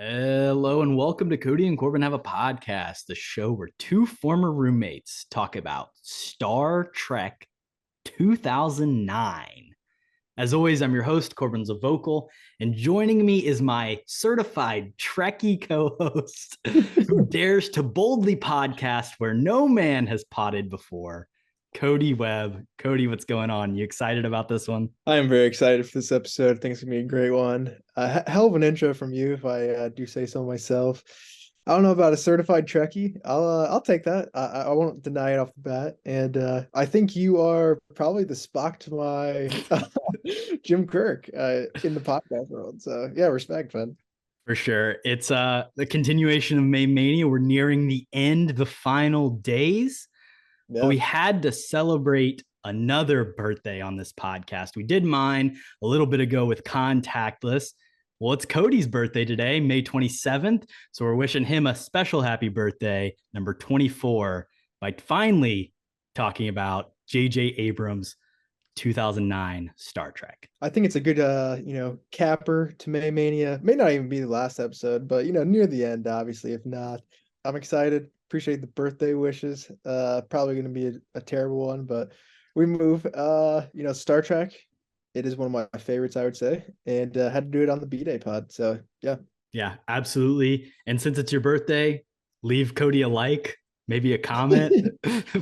Hello and welcome to Kody and Korbin Have a Podcast, the show where two former roommates talk about Star Trek 2009. As always, I'm your host, Korbin's a vocal, and joining me is my certified Trekkie co-host who dares to boldly podcast where no man has potted before, Kody Webb. Kody, what's going on? You excited about this one? I am very excited for this episode. I think it's gonna be a great one. Hell of an intro from you, if I do say so myself. I don't know about a certified Trekkie. I'll take that. I won't deny it off the bat. And I think you are probably the Spock to my Jim Kirk in the podcast world. So yeah, respect, man. For sure. It's the continuation of May Mania. We're nearing the end, the final days. But Yeah. we had to celebrate another birthday on this podcast. We did mine a little bit ago with Contactless. Well, it's Kody's birthday today, May 27th. So we're wishing him a special happy birthday, number 24, by finally talking about JJ Abrams' 2009 Star Trek. I think it's a good capper to May Mania. May not even be the last episode, but near the end, obviously. If not, I'm excited. Appreciate the birthday wishes. Probably gonna be a terrible one, but we move. Star Trek. It is one of my favorites, I would say, and had to do it on the B-Day pod. So yeah. Yeah, absolutely. And since it's your birthday, leave Kody a like, maybe a comment,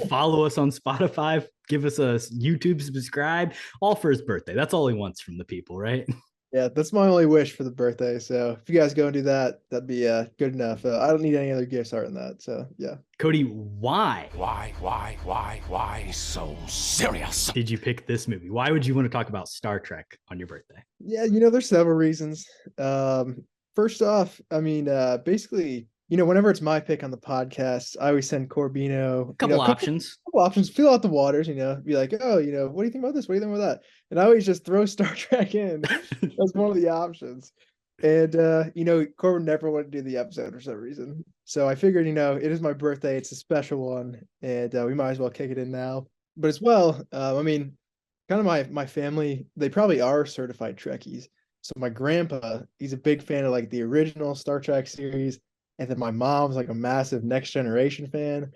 follow us on Spotify, give us a YouTube subscribe, all for his birthday. That's all he wants from the people, right? Yeah, that's my only wish for the birthday. So if you guys go and do that, that'd be good enough. I don't need any other gifts other than that. So yeah. Cody, why? Why so serious? Did you pick this movie? Why would you want to talk about Star Trek on your birthday? Yeah, there's several reasons. First off, I mean, basically, whenever it's my pick on the podcast, I always send Corbino a couple options. Couple options, feel out the waters, be like, oh, what do you think about this? What do you think about that? And I always just throw Star Trek in as one of the options. And Korbin never wanted to do the episode for some reason. So I figured, it is my birthday, it's a special one, and we might as well kick it in now. But as well, I mean, kind of my family, they probably are certified Trekkies. So my grandpa, he's a big fan of like the original Star Trek series. And then my mom's like a massive Next Generation fan.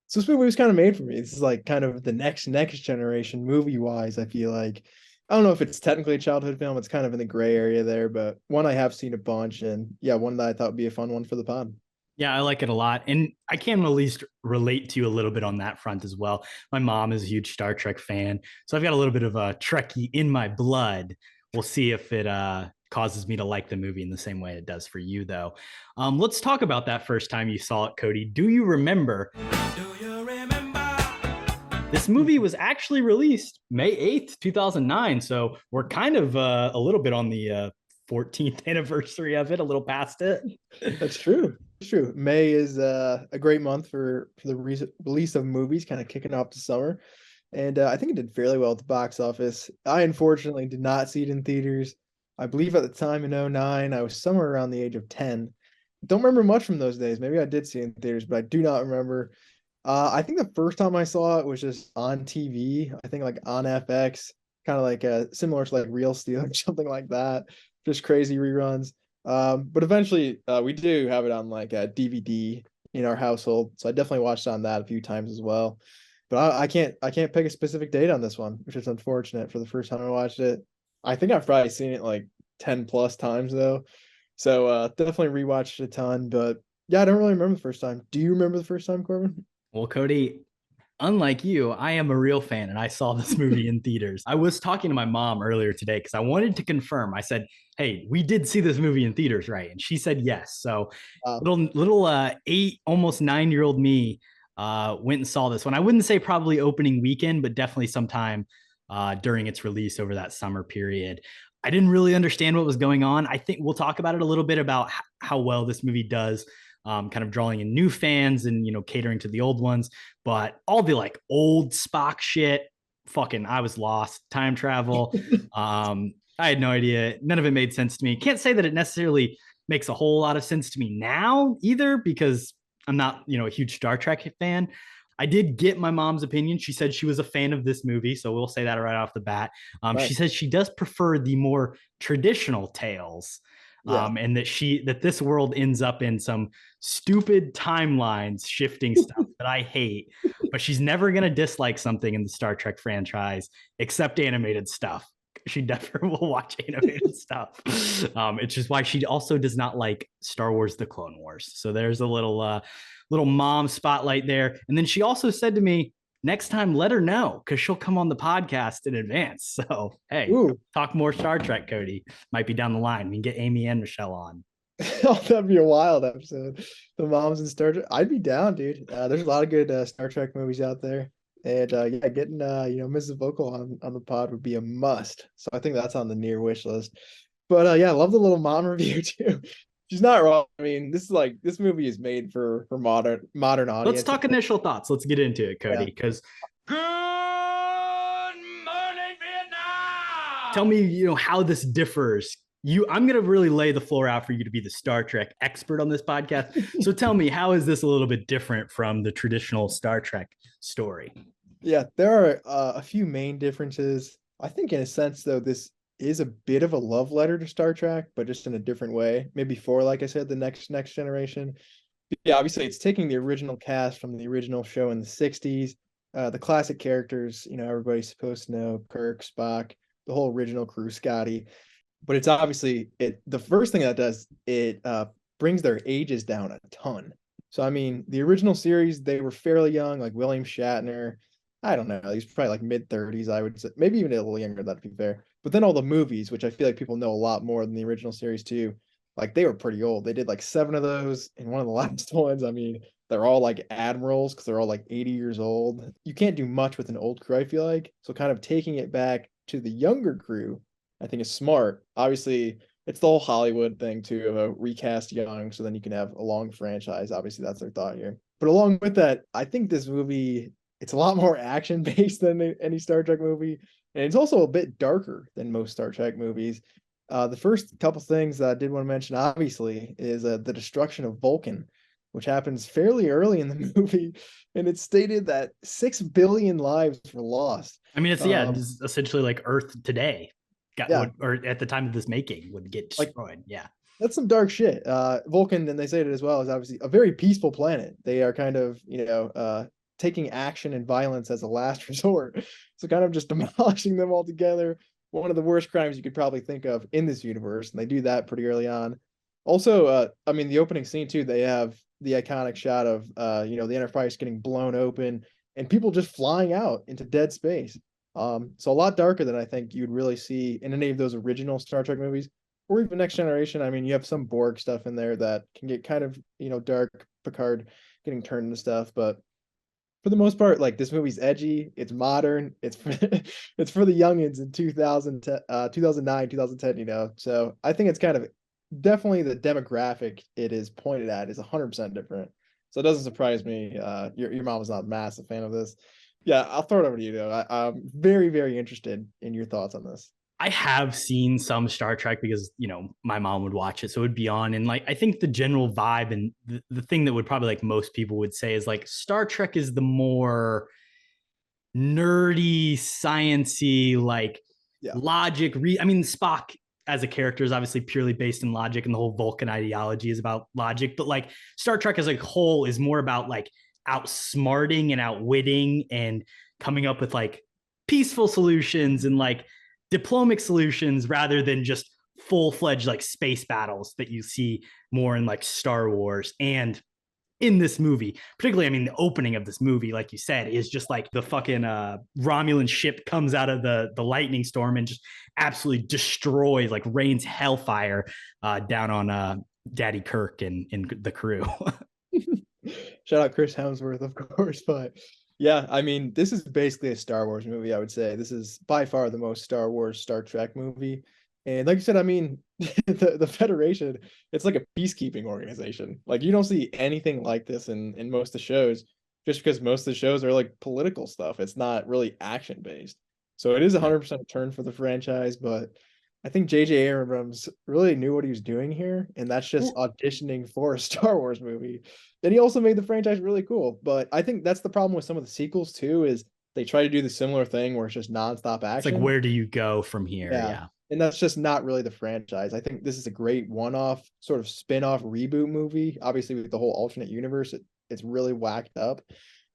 So this movie was kind of made for me. This is like kind of the next generation movie wise, I feel like. I don't know if it's technically a childhood film. It's kind of in the gray area there, but one I have seen a bunch, and yeah, one that I thought would be a fun one for the pod. Yeah, I like it a lot. And I can at least relate to you a little bit on that front as well. My mom is a huge Star Trek fan. So I've got a little bit of a Trekkie in my blood. We'll see if it causes me to like the movie in the same way it does for you, though. Let's talk about that first time you saw it, Kody. Do you remember? This movie was actually released May 8th, 2009. So we're kind of a little bit on the 14th anniversary of it, a little past it. That's true. It's true. May is a great month for the release of movies, kind of kicking off the summer. And I think it did fairly well at the box office. I unfortunately did not see it in theaters. I believe at the time in 2009, I was somewhere around the age of 10. Don't remember much from those days. Maybe I did see it in theaters, but I do not remember. I think the first time I saw it was just on TV. I think like on FX, kind of like similar to like Real Steel or something like that. Just crazy reruns. But eventually we do have it on like a DVD in our household. So I definitely watched on that a few times as well. But I can't pick a specific date on this one, which is unfortunate for the first time I watched it. I think I've probably seen it like 10 plus times though. So definitely rewatched it a ton. But yeah, I don't really remember the first time. Do you remember the first time, Korbin? Well, Kody, unlike you, I am a real fan and I saw this movie in theaters. I was talking to my mom earlier today because I wanted to confirm. I said, hey, we did see this movie in theaters, right? And she said yes. So little 8, almost 9-year-old me went and saw this one. I wouldn't say probably opening weekend, but definitely sometime during its release over that summer period. I didn't really understand what was going on. I think we'll talk about it a little bit about how well this movie does. Kind of drawing in new fans and, catering to the old ones. But all the like old Spock shit, I was lost. Time travel. I had no idea. None of it made sense to me. Can't say that it necessarily makes a whole lot of sense to me now either, because I'm not, a huge Star Trek fan. I did get my mom's opinion. She said she was a fan of this movie. So we'll say that right off the bat. Right. She says she does prefer the more traditional tales. Yeah. And that this world ends up in some stupid timelines shifting stuff that I hate, but she's never going to dislike something in the Star Trek franchise except animated stuff. She definitely will watch animated stuff. It's just why she also does not like Star Wars: The Clone Wars. So there's a little mom spotlight there. And then she also said to me, next time, let her know because she'll come on the podcast in advance. So, hey, Ooh. talk more Star Trek, Kody. Might be down the line. We can get Amy and Michelle on. Oh, that'd be a wild episode. The moms in Star Trek. I'd be down, dude. There's a lot of good Star Trek movies out there. And yeah, getting Mrs. Vocal on the pod would be a must. So I think that's on the near wish list. But yeah, I love the little mom review too. She's not wrong. I mean, this movie is made for modern audience. Let's talk initial thoughts. Let's get into it, Kody, because Good morning, Vietnam! tell me, how this differs. I'm going to really lay the floor out for you to be the Star Trek expert on this podcast. So tell me, how is this a little bit different from the traditional Star Trek story? Yeah, there are a few main differences. I think in a sense, though, this is a bit of a love letter to Star Trek, but just in a different way. Maybe for, like I said, the next generation. But yeah, obviously it's taking the original cast from the original show in the 60s. The classic characters, everybody's supposed to know, Kirk, Spock, the whole original crew, Scotty. But it's obviously the first thing that does, it brings their ages down a ton. So I mean, the original series, they were fairly young, like William Shatner. I don't know, he's probably like mid-30s, I would say, maybe even a little younger, that'd be fair. But then all the movies, which I feel like people know a lot more than the original series too, like they were pretty old. They did like 7 of those, and one of the last ones, I mean, they're all like admirals because they're all like 80 years old. You can't do much with an old crew, I feel like. So kind of taking it back to the younger crew, I think is smart. Obviously, it's the whole Hollywood thing too of a recast young, so then you can have a long franchise. Obviously, that's their thought here. But along with that, I think this movie, it's a lot more action based than any Star Trek movie, and it's also a bit darker than most Star Trek movies. The first couple things that I did want to mention, obviously, is the destruction of Vulcan, which happens fairly early in the movie, and it's stated that 6 billion lives were lost. I mean, it's essentially like Earth today. Or at the time of this making would get destroyed. Yeah. That's some dark shit. Vulcan, and they say it as well, is obviously a very peaceful planet. They are kind of, taking action and violence as a last resort. So kind of just demolishing them altogether. One of the worst crimes you could probably think of in this universe. And they do that pretty early on. Also, I mean, the opening scene too, they have the iconic shot of, the Enterprise getting blown open and people just flying out into dead space. So a lot darker than I think you'd really see in any of those original Star Trek movies, or even Next Generation. I mean, you have some Borg stuff in there that can get kind of, dark, Picard getting turned into stuff, but for the most part, like, this movie's edgy, it's modern, it's for, it's for the youngins in 2009, 2010, So I think it's kind of definitely the demographic it is pointed at is 100% different. So it doesn't surprise me. Your mom was not a massive fan of this. Yeah, I'll throw it over to you, though. I'm very, very interested in your thoughts on this. I have seen some Star Trek because, my mom would watch it. So it would be on. And I think the general vibe and the thing that would probably most people would say is Star Trek is the more nerdy, science-y, logic. I mean, Spock as a character is obviously purely based in logic, and the whole Vulcan ideology is about logic. But Star Trek as a whole is more about outsmarting and outwitting and coming up with peaceful solutions and diplomatic solutions rather than just full-fledged space battles that you see more in Star Wars. And in this movie, particularly, I mean, the opening of this movie, like you said, is just the fucking Romulan ship comes out of the lightning storm and just absolutely destroys, rains hellfire down on Daddy Kirk and the crew. Shout out Chris Hemsworth, of course. But yeah, I mean, this is basically a Star Wars movie, I would say. This is by far the most Star Wars Star Trek movie. And like you said, I mean, the Federation, it's like a peacekeeping organization. You don't see anything like this in most of the shows, just because most of the shows are political stuff. It's not really action based. So it is 100% a turn for the franchise, but I think JJ Abrams really knew what he was doing here, and that's just auditioning for a Star Wars movie. And he also made the franchise really cool. But I think that's the problem with some of the sequels too, is they try to do the similar thing where it's just nonstop action. It's where do you go from here? Yeah. And that's just not really the franchise. I think this is a great one-off sort of spin-off reboot movie. Obviously, with the whole alternate universe, it's really whacked up,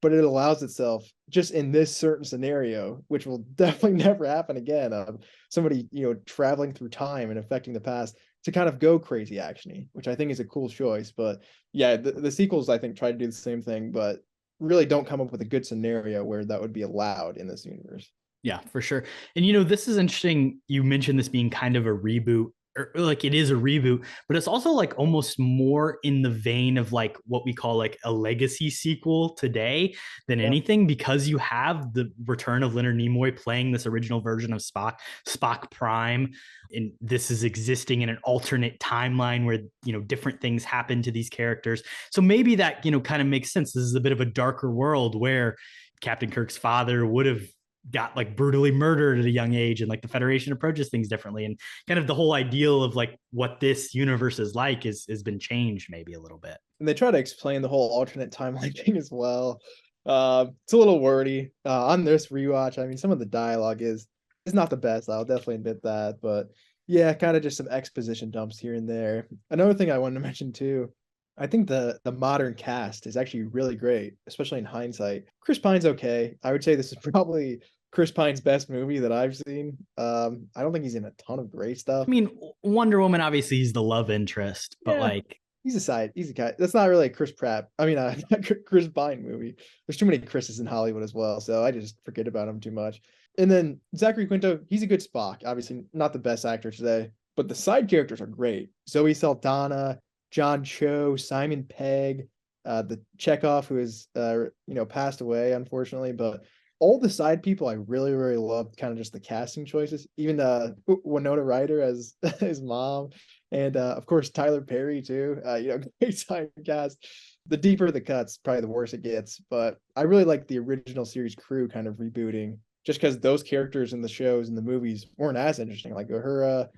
but it allows itself just in this certain scenario, which will definitely never happen again, of somebody, traveling through time and affecting the past, to kind of go crazy actiony, which I think is a cool choice. But yeah, the sequels, I think, try to do the same thing, but really don't come up with a good scenario where that would be allowed in this universe. Yeah, for sure. And this is interesting. You mentioned this being kind of a reboot, or like it is a reboot, but it's also like almost more in the vein of like what we call like a legacy sequel today than anything, because you have the return of Leonard Nimoy playing this original version of Spock Prime. And this is existing in an alternate timeline where, different things happen to these characters. So maybe that, kind of makes sense. This is a bit of a darker world where Captain Kirk's father would have got like brutally murdered at a young age, and like the Federation approaches things differently, and kind of the whole ideal of like what this universe is like has been changed maybe a little bit. And they try to explain the whole alternate timeline thing as well. It's a little wordy on this rewatch. I mean, some of the dialogue is not the best, I'll definitely admit that, but yeah, kind of just some exposition dumps here and there. Another thing I wanted to mention too, I think the modern cast is actually really great, especially in hindsight. Chris Pine's okay. I would say this is probably Chris Pine's best movie that I've seen. I don't think he's in a ton of great stuff. I mean, Wonder Woman, obviously he's the love interest, but like he's a guy. That's not really a Chris Pratt. I mean, Chris Pine movie. There's too many Chris's in Hollywood as well, so I just forget about him too much. And then Zachary Quinto, he's a good Spock. Obviously, not the best actor today, but the side characters are great. Zoe Saldana, John Cho, Simon Pegg, the Chekhov, who is passed away unfortunately, but all the side people I really, really loved, kind of just the casting choices. Even Winona Ryder as his mom, and of course Tyler Perry too. Great side cast. The deeper the cuts, probably the worse it gets. But I really like the original series crew kind of rebooting, just because those characters in the shows and the movies weren't as interesting, like Uhura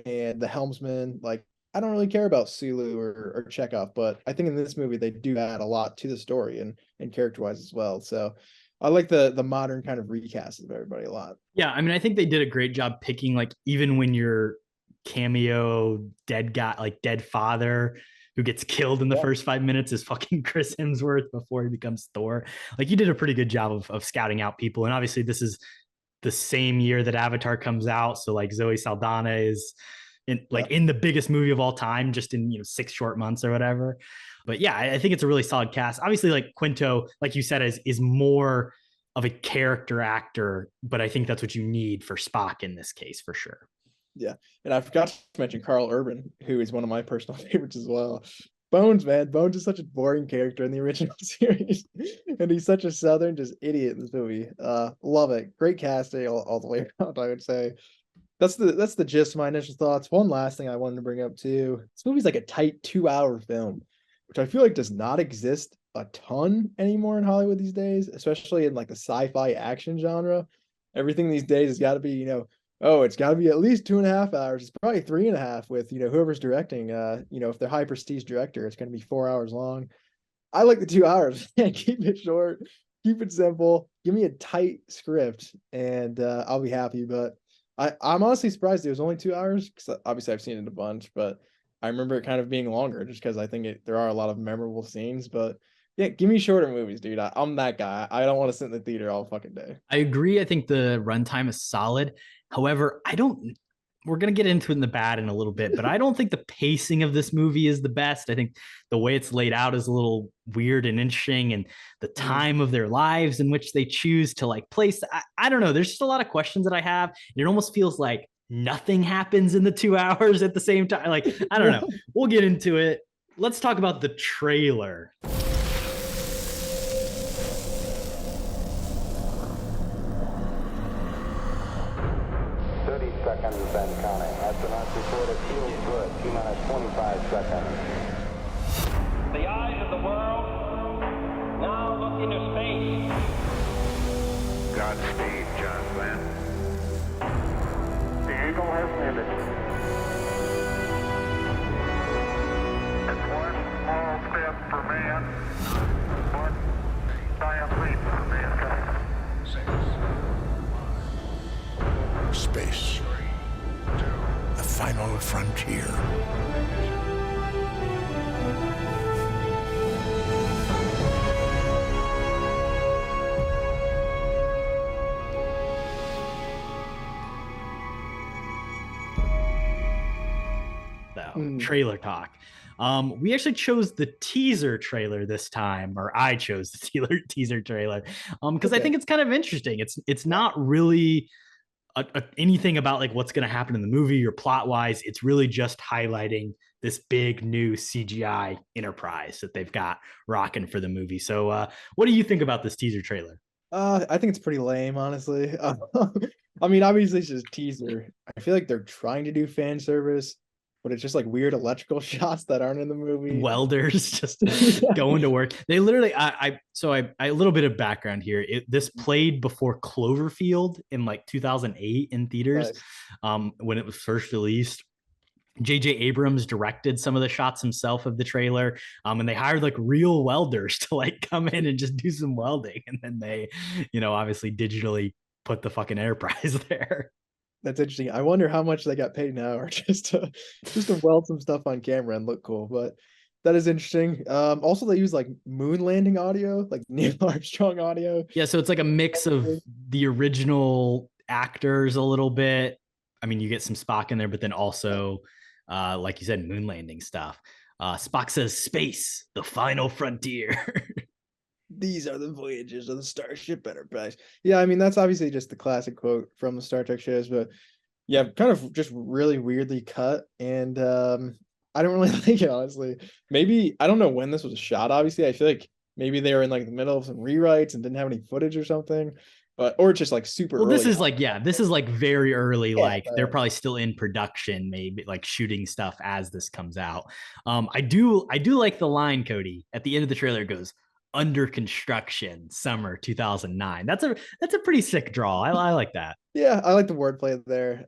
and the helmsman. Like, I don't really care about Sulu or Chekhov, but I think in this movie they do add a lot to the story and character-wise as well. So I like the modern kind of recast of everybody a lot. Yeah, I mean, I think they did a great job picking, like, even when your cameo dead guy, like dead father who gets killed in the first 5 minutes is fucking Chris Hemsworth before he becomes Thor. Like, you did a pretty good job of scouting out people. And obviously this is the same year that Avatar comes out. So like Zoe Saldana is in the biggest movie of all time, just in 6 short months or whatever. But yeah, I think it's a really solid cast. Obviously, like Quinto, like you said, is more of a character actor, but I think that's what you need for Spock in this case for sure. Yeah, and I forgot to mention Karl Urban, who is one of my personal favorites as well. Bones, man, Bones is such a boring character in the original series, and he's such a southern just idiot in this movie. Love it, great casting all the way around. I would say that's the gist of my initial thoughts. One last thing I wanted to bring up too: this movie's like a tight 2-hour film, which I feel like does not exist a ton anymore in Hollywood these days, especially in like the sci-fi action genre. Everything these days has got to be, it's got to be at least 2.5 hours. It's probably 3.5 with, whoever's directing. If they're high prestige director, it's going to be 4 hours long. I like the 2 hours. Keep it short, keep it simple. Give me a tight script, and I'll be happy. But I'm honestly surprised it was only 2 hours, because obviously I've seen it a bunch, but I remember it kind of being longer just because I think there are a lot of memorable scenes. But yeah, give me shorter movies, dude. I'm that guy. I don't want to sit in the theater all fucking day. I agree. I think the runtime is solid. However, we're going to get into it in the bad in a little bit, but I don't think the pacing of this movie is the best. I think the way it's laid out is a little weird and interesting, and the time of their lives in which they choose to like place. I don't know. There's just a lot of questions that I have. It almost feels like nothing happens in the 2 hours at the same time. Like, I don't know. We'll get into it. Let's talk about the trailer. 30 seconds and counting. Astronauts report it feels good. T-minus 25 seconds. The eyes of the world now look into space. Godspeed, John Glenn. The Eagle has landed. It's one small step for man, one giant leap for mankind. Space. 3, 2, trailer talk. We actually chose the teaser trailer this time, or I chose the teaser trailer, because I think it's kind of interesting. It's not really anything about like what's going to happen in the movie or plot wise. It's really just highlighting this big new CGI enterprise that they've got rocking for the movie. So, what do you think about this teaser trailer? I think it's pretty lame, honestly. I mean, obviously it's just a teaser. I feel like they're trying to do fan service, but it's just like weird electrical shots that aren't in the movie. Welders just going to work. They literally, I a little bit of background here. This played before Cloverfield in like 2008 in theaters, when it was first released. JJ Abrams directed some of the shots himself of the trailer, and they hired like real welders to like come in and just do some welding, and then they, obviously digitally put the fucking Enterprise there. That's interesting. I wonder how much they got paid an hour just to weld some stuff on camera and look cool. But that is interesting. Also, they use like moon landing audio, like Neil Armstrong audio. Yeah, so it's like a mix of the original actors a little bit. I mean, you get some Spock in there, but then also, like you said, moon landing stuff. Spock says, "Space, the final frontier." These are the voyages of the Starship Enterprise. Yeah, I mean, that's obviously just the classic quote from the Star Trek shows, but yeah, kind of just really weirdly cut. And I don't really like it, honestly. Maybe, I don't know when this was shot, obviously. I feel like maybe they were in like the middle of some rewrites and didn't have any footage or something. Or just like super early. This is like very early. Like they're probably still in production, maybe like shooting stuff as this comes out. I do like the line, Kody, at the end of the trailer. It goes, "Under construction, summer 2009." That's a pretty sick draw. I like that. Yeah, I like the wordplay there.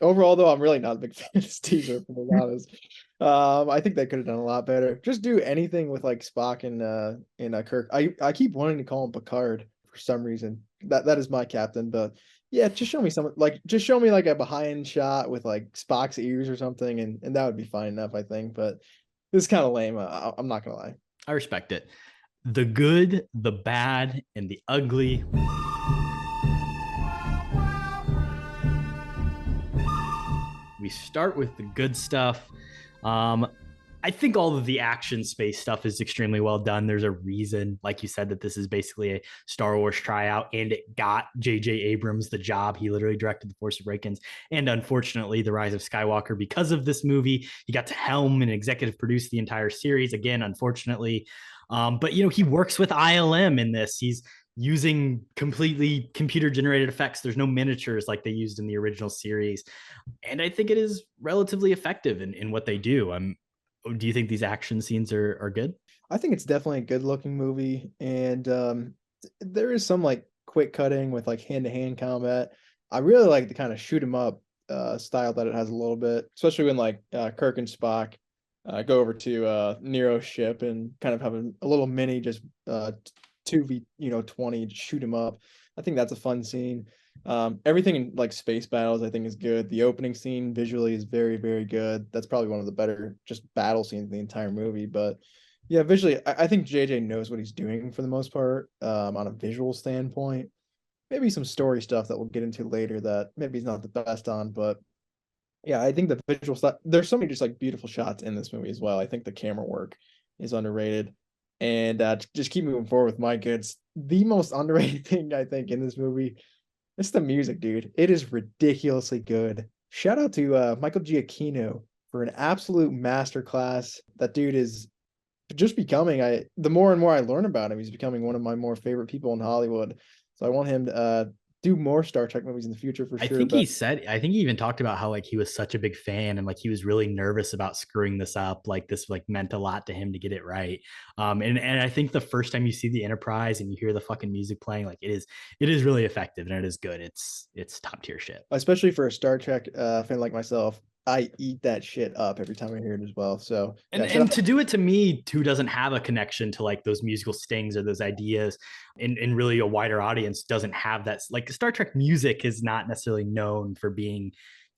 Overall, though, I'm really not a big fan of this teaser, to be honest. I think they could have done a lot better. Just do anything with like Spock and Kirk. I keep wanting to call him Picard for some reason. That is my captain, but yeah, just show me like a behind shot with like Spock's ears or something, and that would be fine enough, I think. But this is kind of lame. I'm not gonna lie. I respect it. The good, the bad, and the ugly. We start with the good stuff. I think all of the action space stuff is extremely well done. There's a reason, like you said, that this is basically a Star Wars tryout, and it got JJ Abrams the job. He literally directed The Force Awakens and unfortunately The Rise of Skywalker because of this movie. He got to helm and executive produce the entire series again, unfortunately. But he works with ILM in this. He's using completely computer generated effects. There's no miniatures like they used in the original series. And I think it is relatively effective in what they do. Do you think these action scenes are good? I think it's definitely a good looking movie. And there is some like quick cutting with like hand-to-hand combat. I really like the kind of shoot 'em up style that it has a little bit, especially when like Kirk and Spock go over to Nero's ship and kind of have a little mini just 2v20 shoot 'em up. I think that's a fun scene. Everything in like space battles I think is good. The opening scene visually is very, very good. That's probably one of the better just battle scenes in the entire movie. But yeah, visually I think JJ knows what he's doing for the most part, on a visual standpoint. Maybe some story stuff that we'll get into later that maybe he's not the best on, but yeah, I think the visual stuff, there's so many just like beautiful shots in this movie as well. I think the camera work is underrated. And just keep moving forward with my goods. The most underrated thing I think in this movie, it's the music, dude. It is ridiculously good. Shout out to Michael Giacchino for an absolute masterclass. That dude is just becoming, the more and more I learn about him, he's becoming one of my more favorite people in Hollywood. So I want him to do more Star Trek movies in the future for sure. I think he even talked about how like he was such a big fan and like he was really nervous about screwing this up. Like this like meant a lot to him to get it right. And I think the first time you see the Enterprise and you hear the fucking music playing, like it is really effective and it is good. It's top tier shit. Especially for a Star Trek fan like myself. I eat that shit up every time I hear it as well. So and to do it to me who doesn't have a connection to like those musical stings or those ideas, and really a wider audience doesn't have that. Like Star Trek music is not necessarily known for being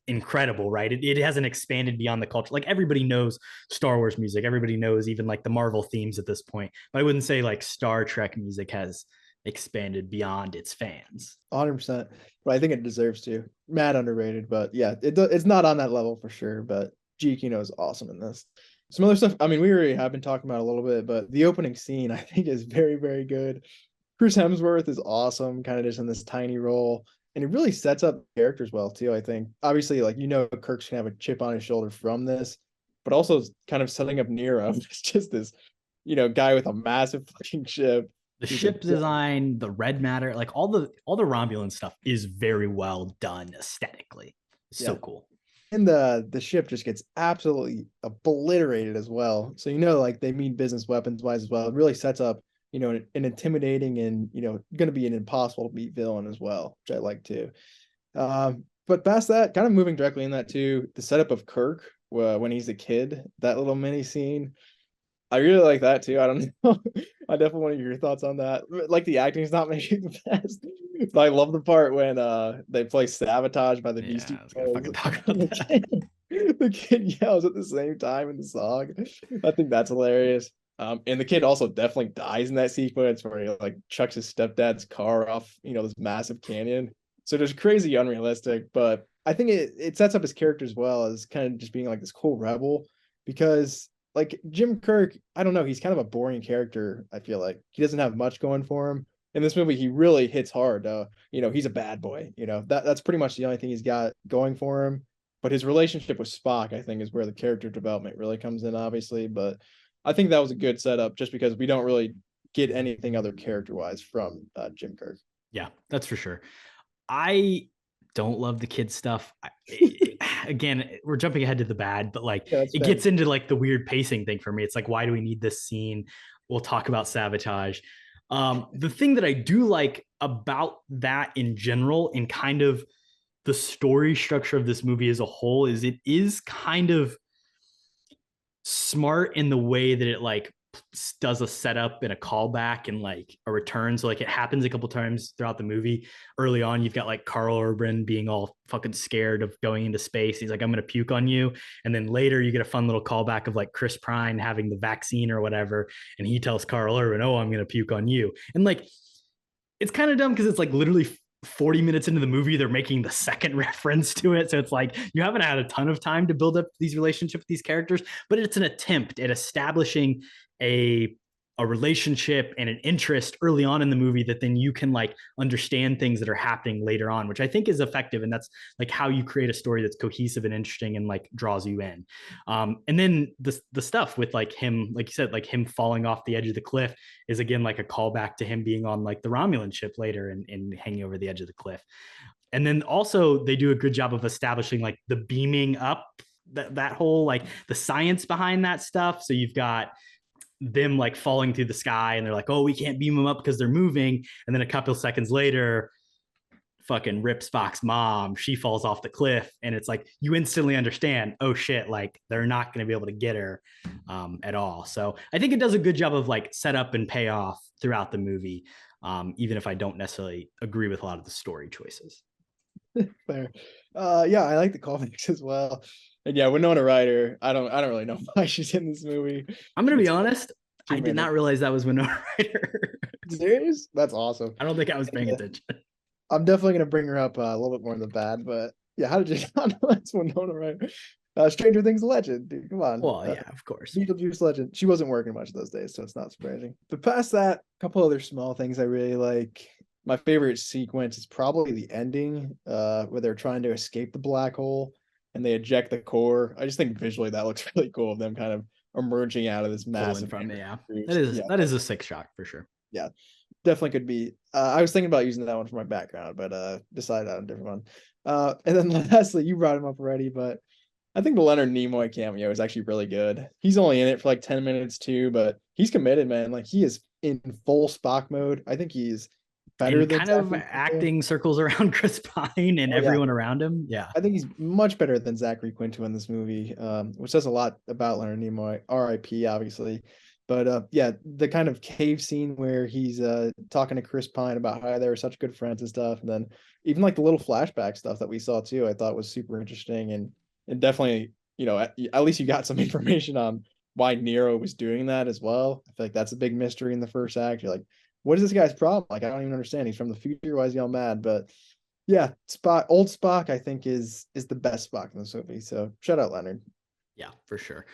incredible, right? It hasn't expanded beyond the culture. Like everybody knows Star Wars music, everybody knows even like the Marvel themes at this point, but I wouldn't say like Star Trek music has expanded beyond its fans. 100%, but I think it deserves to. Mad underrated, but yeah, it's not on that level for sure. But Giacchino is awesome in this. Some other stuff, I mean, we already have been talking about a little bit, but the opening scene I think is very, very good. Chris Hemsworth is awesome, kind of just in this tiny role. And it really sets up characters well too, I think. Obviously, like, Kirk's gonna have a chip on his shoulder from this, but also kind of setting up Nero. It's just this, guy with a massive fucking ship. The ship design, the red matter, like all the Romulan stuff is very well done aesthetically. It's so cool. And the ship just gets absolutely obliterated as well. So like they mean business weapons wise as well. It really sets up, an intimidating and going to be an impossible to beat villain as well, which I like too. But past that, kind of moving directly in that too, the setup of Kirk when he's a kid, that little mini scene, I really like that too. I don't know. I definitely want to hear your thoughts on that. Like the acting's not maybe the best, but I love the part when they play Sabotage by the Beastie Boys. The kid yells at the same time in the song. I think that's hilarious. And the kid also definitely dies in that sequence where he like chucks his stepdad's car off, this massive canyon. So just crazy unrealistic, but I think it sets up his character as well as kind of just being like this cool rebel, because like Jim Kirk, I don't know, he's kind of a boring character. I feel like he doesn't have much going for him. In this movie, he really hits hard. He's a bad boy. That's pretty much the only thing he's got going for him. But his relationship with Spock, I think, is where the character development really comes in, obviously. But I think that was a good setup just because we don't really get anything other character-wise from Jim Kirk. Yeah, that's for sure. I don't love the kid stuff. Again, we're jumping ahead to the bad, but like it gets into like the weird pacing thing for me. It's like, why do we need this scene? We'll talk about Sabotage. The thing that I do like about that in general and kind of the story structure of this movie as a whole is it is kind of smart in the way that it like does a setup and a callback and like a return. So like it happens a couple times throughout the movie. Early on, you've got like Karl Urban being all fucking scared of going into space. He's like, I'm gonna puke on you. And then later you get a fun little callback of like Chris Pine having the vaccine or whatever, and he tells Karl Urban, oh, I'm gonna puke on you. And like it's kind of dumb because it's like literally 40 minutes into the movie, they're making the second reference to it. So it's like you haven't had a ton of time to build up these relationships with these characters, but it's an attempt at establishing a relationship and an interest early on in the movie that then you can like understand things that are happening later on, which I think is effective. And that's like how you create a story that's cohesive and interesting and like draws you in. And then the stuff with like him, like you said, like him falling off the edge of the cliff is again like a callback to him being on like the Romulan ship later and hanging over the edge of the cliff. And then also they do a good job of establishing like the beaming up, that whole like the science behind that stuff. So you've got them like falling through the sky and they're like, oh, we can't beam them up because they're moving. And then a couple of seconds later, fucking Rip Spock's mom, she falls off the cliff. And it's like, you instantly understand, oh shit, like they're not going to be able to get her at all. So I think it does a good job of like set up and pay off throughout the movie, even if I don't necessarily agree with a lot of the story choices. Fair. Yeah, I like the callbacks as well. And yeah, Winona Ryder, I don't really know why she's in this movie. I'm gonna be honest, I did not realize that was Winona Ryder. Serious? That's awesome. I don't think I was paying attention. I'm definitely gonna bring her up a little bit more in the bad, but yeah, how did you not know that's Winona Ryder? Stranger Things legend, dude. Come on. Well, yeah, of course. Beetlejuice legend. She wasn't working much those days, so it's not surprising. But past that, a couple other small things I really like. My favorite sequence is probably the ending, where they're trying to escape the black hole and they eject the core. I just think visually that looks really cool of them kind of emerging out of this massive from it. Yeah. That is a sick shot for sure. Yeah. Definitely could be. I was thinking about using that one for my background, but decided on a different one. And then lastly, you brought him up already, but I think the Leonard Nimoy cameo is actually really good. He's only in it for like 10 minutes too, but he's committed, man. Like he is in full Spock mode. I think he's better than kind of acting circles around Chris Pine and everyone around him. Yeah. I think he's much better than Zachary Quinto in this movie, which says a lot about Leonard Nimoy, RIP obviously. But yeah, the kind of cave scene where he's talking to Chris Pine about how they were such good friends and stuff. And then even like the little flashback stuff that we saw too, I thought was super interesting and definitely, at least you got some information on why Nero was doing that as well. I feel like that's a big mystery in the first act. You're like, what is this guy's problem? Like, I don't even understand. He's from the future. Why is he all mad? But yeah, old Spock, I think is the best Spock in this movie. So shout out Leonard. Yeah, for sure.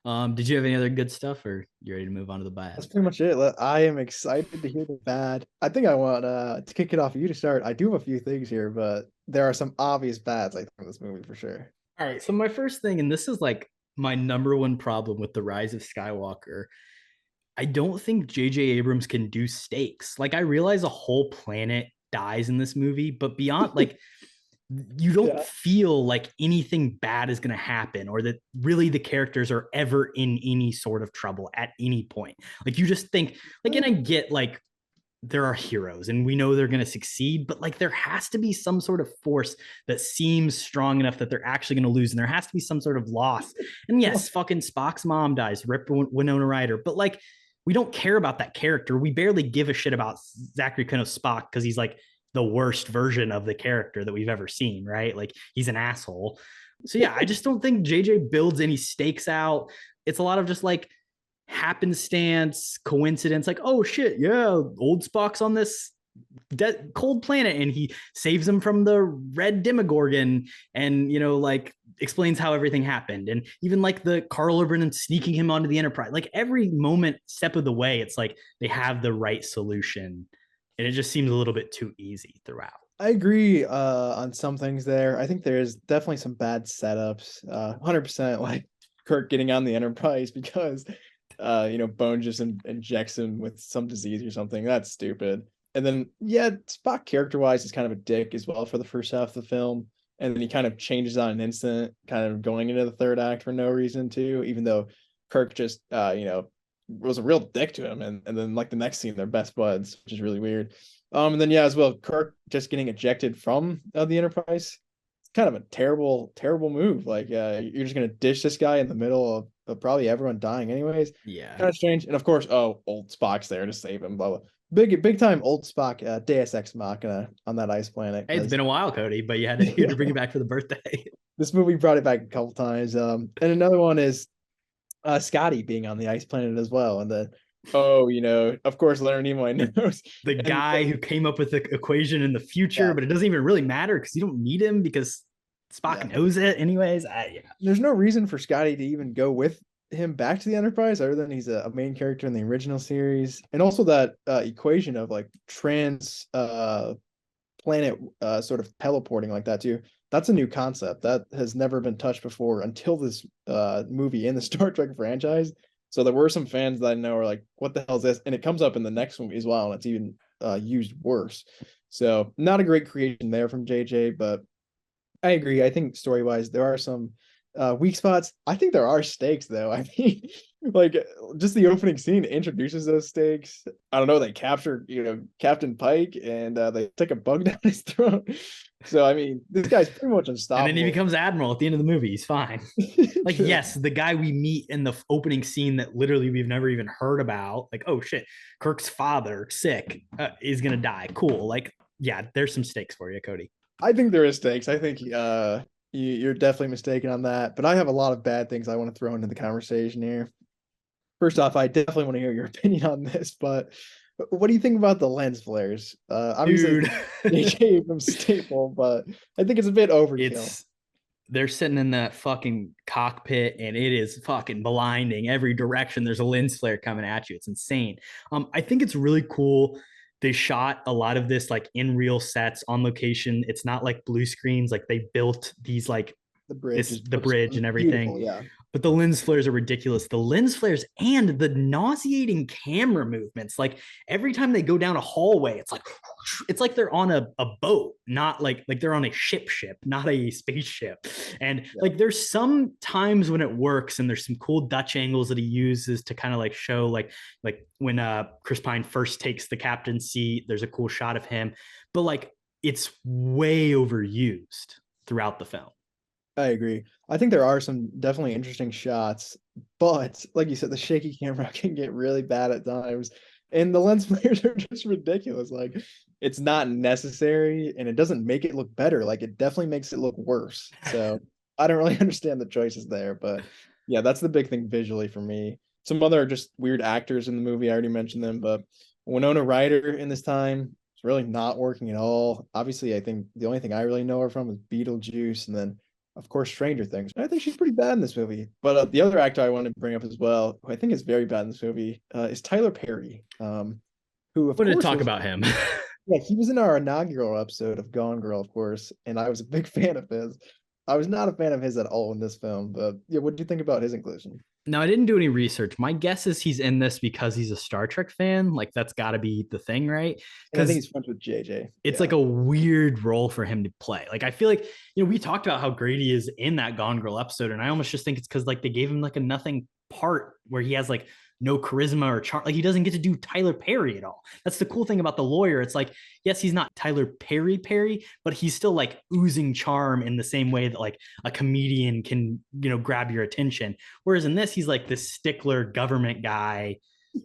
Did you have any other good stuff, or you ready to move on to the bad? That's pretty much it. I am excited to hear the bad. I think I want to kick it off you to start. I do have a few things here, but there are some obvious bads I think in this movie for sure. All right, so my first thing, and this is like my number one problem with the Rise of Skywalker, I don't think JJ Abrams can do stakes. Like, I realize a whole planet dies in this movie, but beyond, like, you don't Yeah. feel like anything bad is going to happen, or that really the characters are ever in any sort of trouble at any point. Like, you just think, like, and I get, like, there are heroes and we know they're going to succeed, but like there has to be some sort of force that seems strong enough that they're actually going to lose, and there has to be some sort of loss. And yes, fucking Spock's mom dies, rip Winona Ryder, but like we don't care about that character. We barely give a shit about Zachary Quinto Spock because he's like the worst version of the character that we've ever seen, right? Like he's an asshole. So yeah, I just don't think JJ builds any stakes out. It's a lot of just like happenstance, coincidence, like, oh shit, yeah, old Spock's on this cold planet and he saves him from the red Demogorgon, and you know, like explains how everything happened. And even like the Carl Urban and sneaking him onto the Enterprise, like every moment, step of the way, it's like they have the right solution, and it just seems a little bit too easy throughout. I agree on some things there. I think there's definitely some bad setups. 100% like Kirk getting on the Enterprise because Bone just injects him with some disease or something. That's stupid. And then yeah, Spock character-wise is kind of a dick as well for the first half of the film. And then he kind of changes on an instant, kind of going into the third act for no reason too, even though Kirk just was a real dick to him. And then like the next scene, they're best buds, which is really weird. And then yeah, as well, Kirk just getting ejected from the Enterprise. It's kind of a terrible, terrible move. Like you're just gonna dish this guy in the middle of probably everyone dying anyways. Yeah, Kind of strange. And of course, old Spock's there to save him. Blah blah. Big time old Spock, Deus Ex Machina on that ice planet. hey, it's been a while, Cody, but you had to bring it back for the birthday. This movie brought it back a couple times. And another one is Scotty being on the ice planet as well. And then of course, Leonard Nimoy knows the guy who came up with the equation in the future, but it doesn't even really matter because you don't need him because Spock knows it anyways. There's no reason for Scotty to even go with him back to the Enterprise other than he's a main character in the original series. And also that equation of like trans planet sort of teleporting like that too. That's a new concept that has never been touched before until this movie in the Star Trek franchise. So there were some fans that I know are like, what the hell is this? And it comes up in the next movie as well, and it's even used worse. So not a great creation there from JJ, but I agree. I think story-wise, there are some weak spots. I think there are stakes, though. I mean, like just the opening scene introduces those stakes. I don't know. They capture, Captain Pike, and they take a bug down his throat. So I mean, this guy's pretty much unstoppable. And then he becomes admiral at the end of the movie. He's fine. Like, yes, the guy we meet in the opening scene that literally we've never even heard about. Like, oh shit, Kirk's father, sick, is gonna die. Cool. Like, yeah, there's some stakes for you, Cody. I think there is stakes. I think you're definitely mistaken on that. But I have a lot of bad things I want to throw into the conversation here. First off, I definitely want to hear your opinion on this, but what do you think about the lens flares? Obviously, JJ Abrams staple, but I think it's a bit overkill. They're sitting in that fucking cockpit and it is fucking blinding every direction. There's a lens flare coming at you. It's insane. I think it's really cool. They shot a lot of this like in real sets on location. It's not like blue screens. Like they built these like the bridge and everything. Yeah. But the lens flares are ridiculous. The lens flares and the nauseating camera movements. Like every time they go down a hallway, it's like they're on a boat, not like they're on a ship, not a spaceship. And like there's some times when it works, and there's some cool Dutch angles that he uses to kind of like show like when Chris Pine first takes the captain's seat, there's a cool shot of him. But like it's way overused throughout the film. I agree. I think there are some definitely interesting shots, but like you said, the shaky camera can get really bad at times, and the lens flares are just ridiculous. Like it's not necessary, and it doesn't make it look better. Like it definitely makes it look worse. So I don't really understand the choices there, but yeah, that's the big thing visually for me. Some other just weird actors in the movie. I already mentioned them, but Winona Ryder in this time is really not working at all. Obviously, I think the only thing I really know her from is Beetlejuice, and then of course, Stranger Things. And I think she's pretty bad in this movie. But the other actor I wanted to bring up as well, who I think is very bad in this movie, is Tyler Perry, who, of What did course, talk about him? yeah, he was in our inaugural episode of Gone Girl, of course, and I was a big fan of his. I was not a fan of his at all in this film, but yeah, what do you think about his inclusion? No, I didn't do any research. My guess is he's in this because he's a Star Trek fan. Like that's got to be the thing, right? And I think Because he's friends with JJ. it's like a weird role for him to play. Like I feel like, we talked about how great he is in that Gone Girl episode, and I almost just think it's because like they gave him like a nothing part where he has like no charisma or charm. Like he doesn't get to do Tyler Perry at all. That's the cool thing about the lawyer. It's like, yes, he's not Tyler Perry, but he's still like oozing charm in the same way that like a comedian can, grab your attention. Whereas in this, he's like this stickler government guy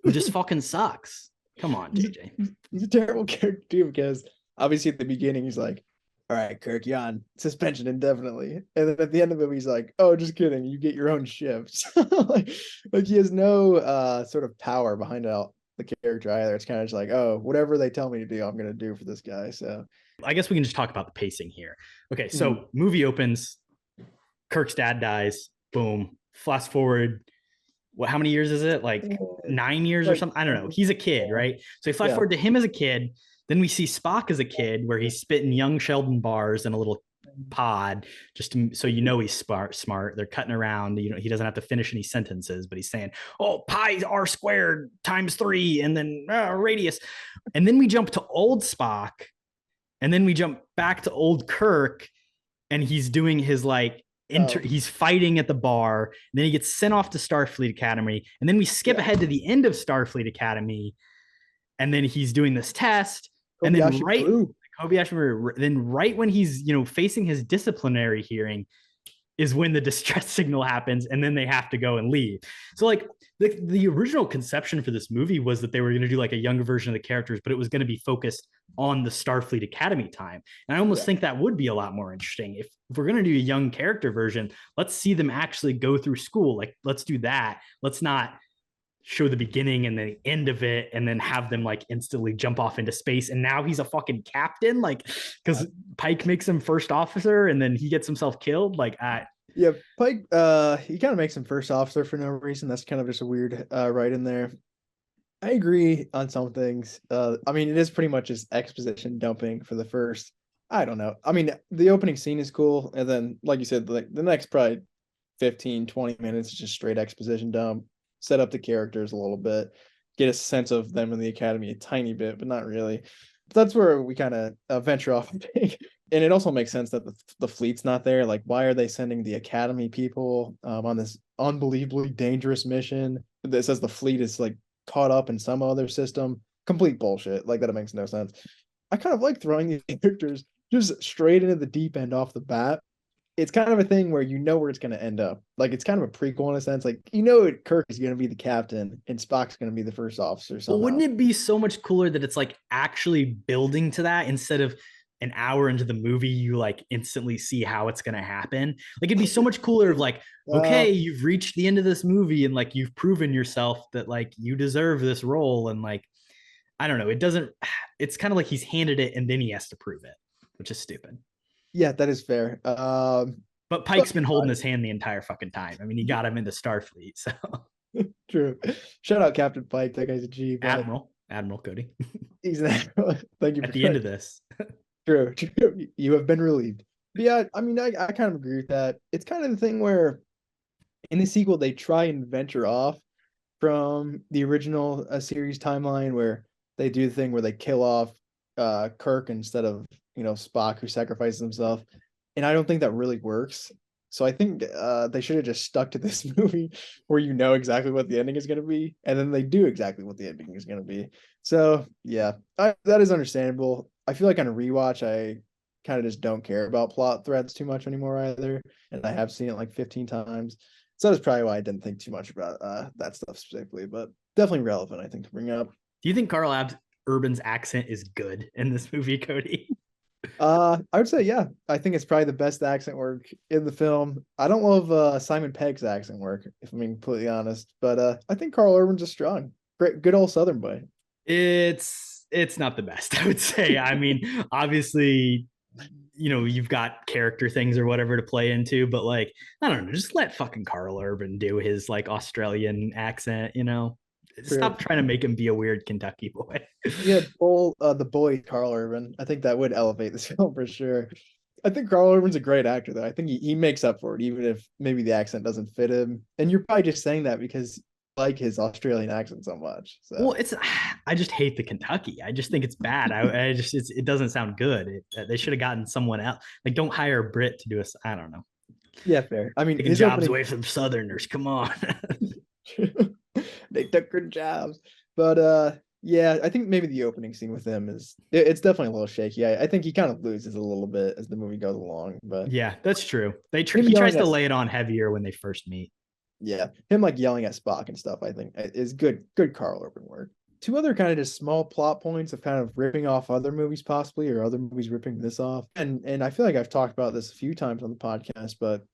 who just fucking sucks. Come on, JJ. He's a terrible character too, because obviously at the beginning he's like, all right, Kirk, you're on suspension indefinitely. And then at the end of it, he's like, oh, just kidding. You get your own shifts. like he has no sort of power behind the character either. It's kind of just like, oh, whatever they tell me to do, I'm going to do for this guy. So I guess we can just talk about the pacing here. Okay, so movie opens, Kirk's dad dies, boom. Fast forward, how many years is it? Like 9 years or something? I don't know. He's a kid, right? So we flash forward to him as a kid. Then we see Spock as a kid where he's spitting young Sheldon bars in a little pod, so he's smart. They're cutting around. He doesn't have to finish any sentences, but he's saying, "Oh, pi r squared times 3, and then radius." And then we jump to old Spock, and then we jump back to old Kirk, and he's doing his like he's fighting at the bar. And then he gets sent off to Starfleet Academy, and then we skip ahead to the end of Starfleet Academy, and then he's doing this test. And then right when he's facing his disciplinary hearing is when the distress signal happens, and then they have to go and leave. So like the original conception for this movie was that they were going to do like a younger version of the characters, but it was going to be focused on the Starfleet Academy time. And I almost think that would be a lot more interesting. If we're going to do a young character version, let's see them actually go through school. Like let's do that. Let's not show the beginning and the end of it and then have them like instantly jump off into space. And now he's a fucking captain, like, because Pike makes him first officer and then he gets himself killed. Like, Pike, he kind of makes him first officer for no reason. That's kind of just a weird right in there. I agree on some things. I mean, it is pretty much just exposition dumping for the first, I don't know. I mean, the opening scene is cool. And then, like you said, like the next probably 15, 20 minutes is just straight exposition dump. Set up the characters a little bit, get a sense of them in the academy a tiny bit, but not really. But that's where we kind of venture off. And it also makes sense that the fleet's not there. Like, why are they sending the academy people on this unbelievably dangerous mission that says the fleet is like caught up in some other system? Complete bullshit. Like that makes no sense. I kind of like throwing these characters just straight into the deep end off the bat. It's kind of a thing where where it's going to end up. Like, it's kind of a prequel in a sense. Like, Kirk is going to be the captain and Spock's going to be the first officer. Well, wouldn't it be so much cooler that it's like actually building to that instead of an hour into the movie, you like instantly see how it's going to happen? Like, it'd be so much cooler of like, okay, you've reached the end of this movie and like, you've proven yourself that like you deserve this role. And like, I don't know. It's kind of like he's handed it and then he has to prove it, which is stupid. Yeah, that is fair. But Pike's been holding his hand the entire fucking time. I mean, he got him into Starfleet, so. True. Shout out Captain Pike. That guy's a G. Admiral Kody. He's an admiral. Thank you. At the end of this. True. You have been relieved. But yeah, I mean, I kind of agree with that. It's kind of the thing where in the sequel, they try and venture off from the original series timeline where they do the thing where they kill off Kirk instead of Spock, who sacrifices himself, and I don't think that really works. So I think they should have just stuck to this movie where exactly what the ending is going to be, and then they do exactly what the ending is going to be. So yeah, that is understandable. I feel like on a rewatch, I kind of just don't care about plot threads too much anymore either, and I have seen it like 15 times. So that's probably why I didn't think too much about that stuff specifically, but definitely relevant, I think, to bring up. Do you think Carl Urban's accent is good in this movie, Kody? I would say, yeah. I think it's probably the best accent work in the film. I don't love Simon Pegg's accent work, if I'm being completely honest, but I think Carl Urban's a strong, great, good old Southern boy. It's not the best, I would say. I mean, obviously, you've got character things or whatever to play into, but like, I don't know, just let fucking Carl Urban do his like Australian accent, Stop trying to make him be a weird Kentucky boy. Yeah, the boy Carl Urban. I think that would elevate this film for sure. I think Carl Urban's a great actor, though. I think he makes up for it, even if maybe the accent doesn't fit him. And you're probably just saying that because you like his Australian accent so much. So. Well, I just hate the Kentucky. I just think it's bad. It doesn't sound good. They should have gotten someone else. Like, don't hire a Brit to do a. I don't know. Yeah, fair. I mean, taking jobs away from Southerners. Come on. They took good jobs, but yeah, I think maybe the opening scene with him it's definitely a little shaky. I think he kind of loses a little bit as the movie goes along, but yeah, that's true. He tries to lay it on heavier when they first meet. Yeah, him like yelling at Spock and stuff, I think is good Carl Urban work. Two other kind of just small plot points of kind of ripping off other movies possibly, or other movies ripping this off. And I feel like I've talked about this a few times on the podcast, but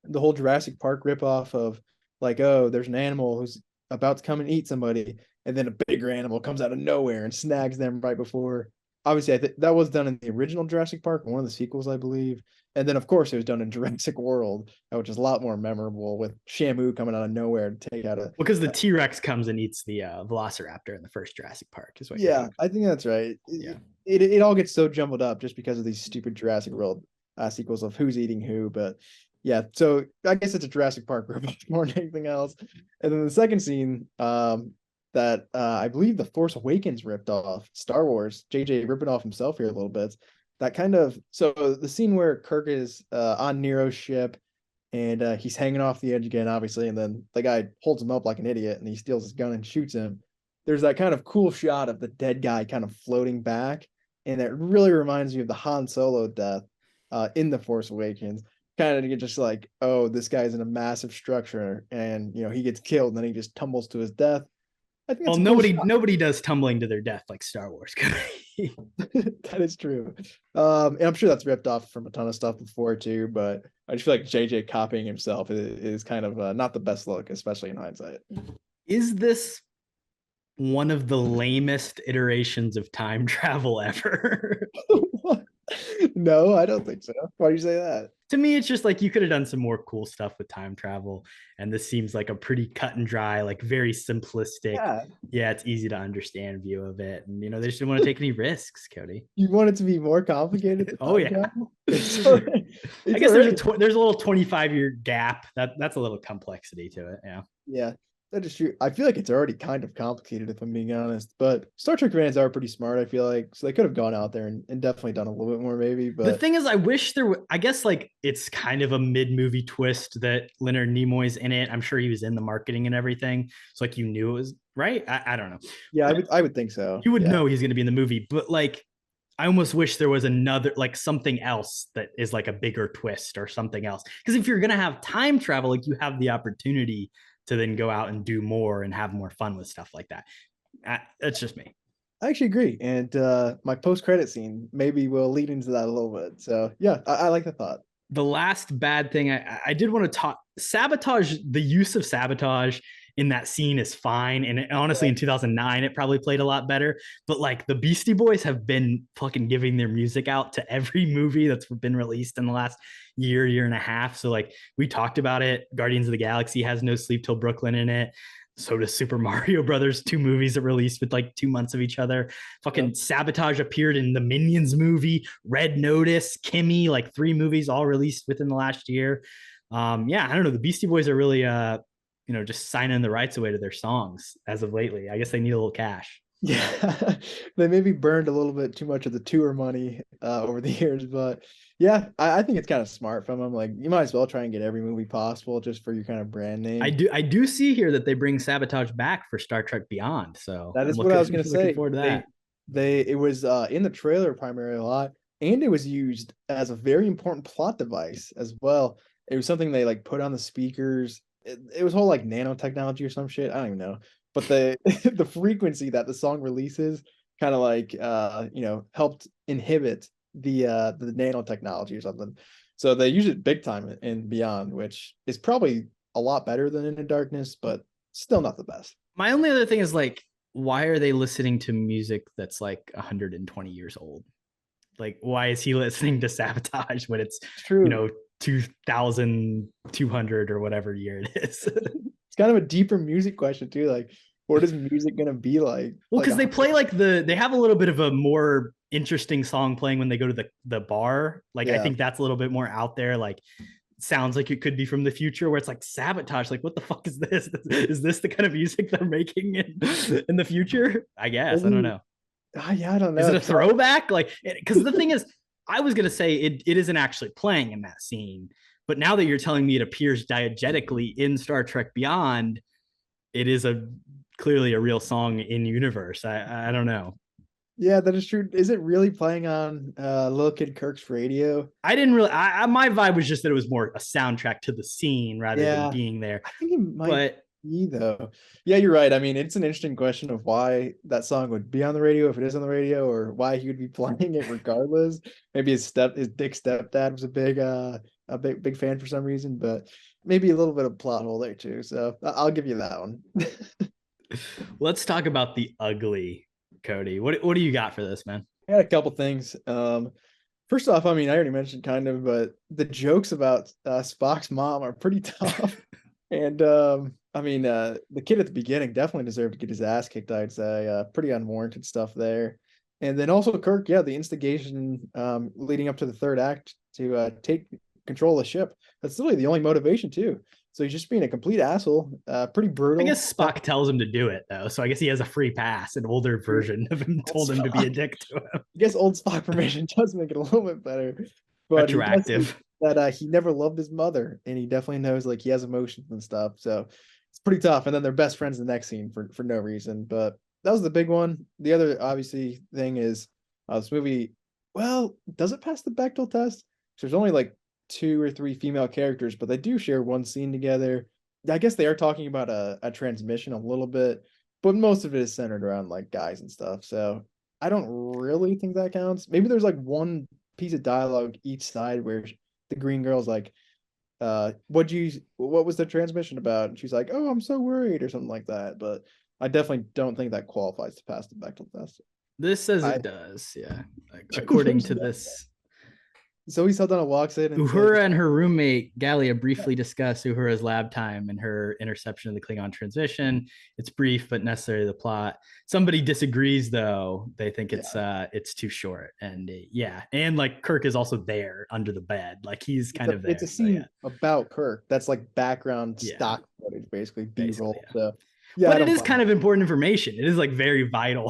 the whole Jurassic Park ripoff of like, oh, there's an animal who's about to come and eat somebody, and then a bigger animal comes out of nowhere and snags them right before. Obviously, I think that was done in the original Jurassic Park, one of the sequels, I believe. And then, of course, it was done in Jurassic World, which is a lot more memorable, with Shamu coming out of nowhere to take out because the T-Rex comes and eats the Velociraptor in the first Jurassic Park. Is what I think that's right. Yeah, it all gets so jumbled up just because of these stupid Jurassic World sequels of who's eating who, but. Yeah, so I guess it's a Jurassic Park ripoff more than anything else. And then the second scene that I believe The Force Awakens ripped off, Star Wars, JJ ripping off himself here a little bit. That kind of, so the scene where Kirk is on Nero's ship and he's hanging off the edge again, obviously, and then the guy holds him up like an idiot and he steals his gun and shoots him. There's that kind of cool shot of the dead guy kind of floating back, and it really reminds me of the Han Solo death in The Force Awakens. Kind of just like, oh, this guy's in a massive structure and he gets killed and then he just tumbles to his death. I think nobody does tumbling to their death like Star Wars. That is true. And I'm sure that's ripped off from a ton of stuff before too, but I just feel like JJ copying himself is kind of not the best look, especially in hindsight. Is this one of the lamest iterations of time travel ever? No, I don't think so. Why do you say that? To me, it's just like you could have done some more cool stuff with time travel, and this seems like a pretty cut and dry, like very simplistic. Yeah, it's easy to understand view of it, and they just didn't want to take any risks, Kody. You want it to be more complicated? Oh yeah. I guess there's a little 25-year gap. That's a little complexity to it. Yeah. Yeah. That is true. I feel like it's already kind of complicated, if I'm being honest. But Star Trek fans are pretty smart, I feel like. So they could have gone out there and definitely done a little bit more, maybe. But the thing is, I wish there were, I guess, like, it's kind of a mid-movie twist that Leonard Nimoy's in it. I'm sure he was in the marketing and everything. So, like, you knew it was, right? I don't know. Yeah, I would think so. You would know he's going to be in the movie. But, like, I almost wish there was another, like, something else that is, like, a bigger twist or something else. Because if you're going to have time travel, like, you have the opportunity to then go out and do more and have more fun with stuff like that. That's just me. I actually agree. And my post-credit scene maybe will lead into that a little bit. So yeah, I like the thought. The last bad thing I did want to talk, sabotage, the use of sabotage in that scene is fine. And honestly, in 2009, it probably played a lot better. But like the Beastie Boys have been fucking giving their music out to every movie that's been released in the last year and a half. So like we talked about it. Guardians of the Galaxy has No Sleep Till Brooklyn in it. So does Super Mario Brothers, 2 movies that released with like 2 months of each other. Fucking Sabotage appeared in the Minions movie, Red Notice, Kimmy, like 3 movies all released within the last year. I don't know. The Beastie Boys are really, just signing the rights away to their songs as of lately. I guess they need a little cash. Yeah, they maybe burned a little bit too much of the tour money over the years, but yeah, I think it's kind of smart from them. Like, you might as well try and get every movie possible just for your kind of brand name. I do see here that they bring Sabotage back for Star Trek Beyond. So that is what I was going to say. Looking forward to that. It was in the trailer primarily a lot, and it was used as a very important plot device as well. It was something they like put on the speakers. It was whole like nanotechnology or some shit. I don't even know. But the the frequency that the song releases kind of like helped inhibit the nanotechnology or something. So they use it big time in Beyond, which is probably a lot better than Into Darkness, but still not the best. My only other thing is like, why are they listening to music that's like 120 years old? Like, why is he listening to Sabotage when it's True. 2200 or whatever year it is? It's kind of a deeper music question too. Like, what is music gonna be like? Well, Like because they play they have a little bit of a more interesting song playing when they go to the bar. Like, I think that's a little bit more out there. Like, sounds like it could be from the future, where it's like Sabotage. Like, what the fuck is this? Is this the kind of music they're making in the future? I guess. I don't know. Yeah, I don't know. Is it a throwback? Like, because the thing is, I was gonna say it isn't actually playing in that scene, but now that you're telling me it appears diegetically in Star Trek Beyond, it is clearly a real song in universe. I don't know. Yeah, that is true. Is it really playing on Little Kid Kirk's radio? I didn't really. My vibe was just that it was more a soundtrack to the scene rather than being there. I think it might be though. Yeah, you're right. I mean, it's an interesting question of why that song would be on the radio if it is on the radio, or why he would be playing it regardless. Maybe his dick stepdad was a big fan for some reason, but maybe a little bit of plot hole there too. So I'll give you that one. Let's talk about the ugly, Kody. What do you got for this, man? I got a couple things. First off, I mean, I already mentioned kind of, but the jokes about Spock's mom are pretty tough. And I mean, the kid at the beginning definitely deserved to get his ass kicked, I'd say. Pretty unwarranted stuff there. And then also Kirk, the instigation leading up to the third act to take control of the ship. That's literally the only motivation too. So he's just being a complete asshole, pretty brutal. I guess Spock tells him to do it though, so I guess he has a free pass. An older version of him told him to be a dick to him. I guess old Spock permission does make it a little bit better. But retroactive. That he never loved his mother, and he definitely knows like he has emotions and stuff. So it's pretty tough. And then they're best friends in the next scene for no reason. But that was the big one. The other obviously thing is this movie. Well, does it pass the Bechdel test? There's only like 2 or 3 female characters, but they do share one scene together. I guess they are talking about a transmission a little bit, but most of it is centered around like guys and stuff. So I don't really think that counts. Maybe there's like one piece of dialogue each side where the green girl's like, what was the transmission about? And she's like, oh, I'm so worried or something like that. But I definitely don't think that qualifies to pass the Bechdel test. This says it does, yeah. Like, according to this. Zoe Saldana walks in. Uhura and her roommate Gallia briefly discuss Uhura's lab time and her interception of the Klingon transmission. It's brief but necessary to the plot. Somebody disagrees though. They think it's too short. And and like Kirk is also there under the bed. Like he's kind of there. It's a scene about Kirk. That's like background stock footage, basically B-roll. Yeah. So but it is kind of important information. It is like very vital,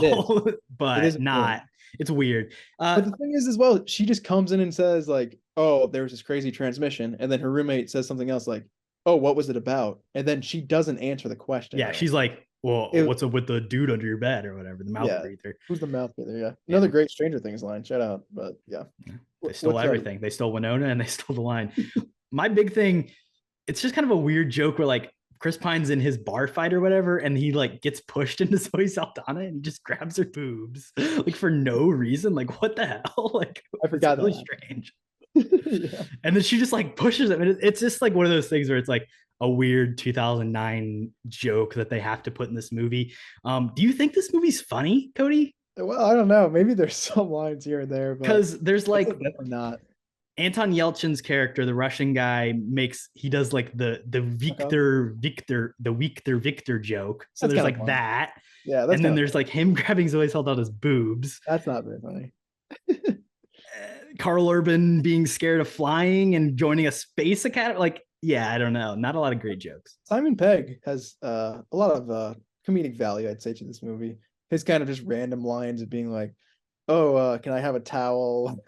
but it's not. It's weird. But the thing is as well, she just comes in and says like, oh, there was this crazy transmission. And then her roommate says something else like, oh, what was it about? And then she doesn't answer the question. Yeah, she's like, well, what's up with the dude under your bed or whatever? The mouth breather. Who's the mouth breather? Yeah. Another great Stranger Things line. Shout out. But yeah. They stole everything. They stole Winona and they stole the line. My big thing, it's just kind of a weird joke where like Chris Pine's in his bar fight or whatever, and he like gets pushed into Zoe Saldana and he just grabs her boobs like for no reason. Like, what the hell? Like, I forgot. It's really strange. Yeah. And then she just like pushes him. And it's just like one of those things where it's like a weird 2009 joke that they have to put in this movie. Do you think this movie's funny, Kody? Well, I don't know. Maybe there's some lines here and there, because there's like definitely not. Anton Yelchin's character, the Russian guy, he does like the Victor joke. So that's there's like funny. That. Yeah. And then there's like him grabbing Zoe Saldana's boobs. That's not very funny. Karl Urban being scared of flying and joining a space academy. Like, yeah, I don't know. Not a lot of great jokes. Simon Pegg has a lot of comedic value, I'd say, to this movie. His kind of just random lines of being like, oh, can I have a towel?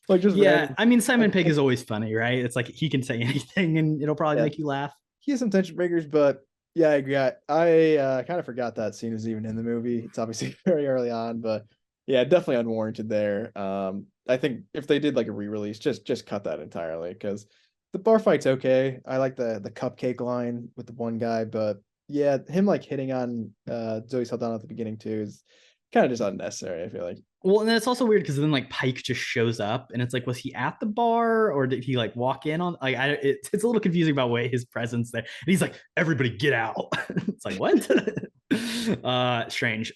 Like just random. I mean, Simon Pegg is always funny, right? It's like he can say anything and it'll probably make you laugh. He has some tension breakers, but yeah, I agree. I kind of forgot that scene was even in the movie. It's obviously very early on, but yeah, definitely unwarranted there. I think if they did like a re-release, just cut that entirely, because the bar fight's okay. I like the cupcake line with the one guy, but yeah, him like hitting on Zoe Saldana at the begining too is kind of just unnecessary, I feel like. Well, and then it's also weird because then like Pike just shows up and it's like, was he at the bar or did he like walk in on like it's a little confusing about his presence there. And he's like, everybody get out. It's like, what? Strange.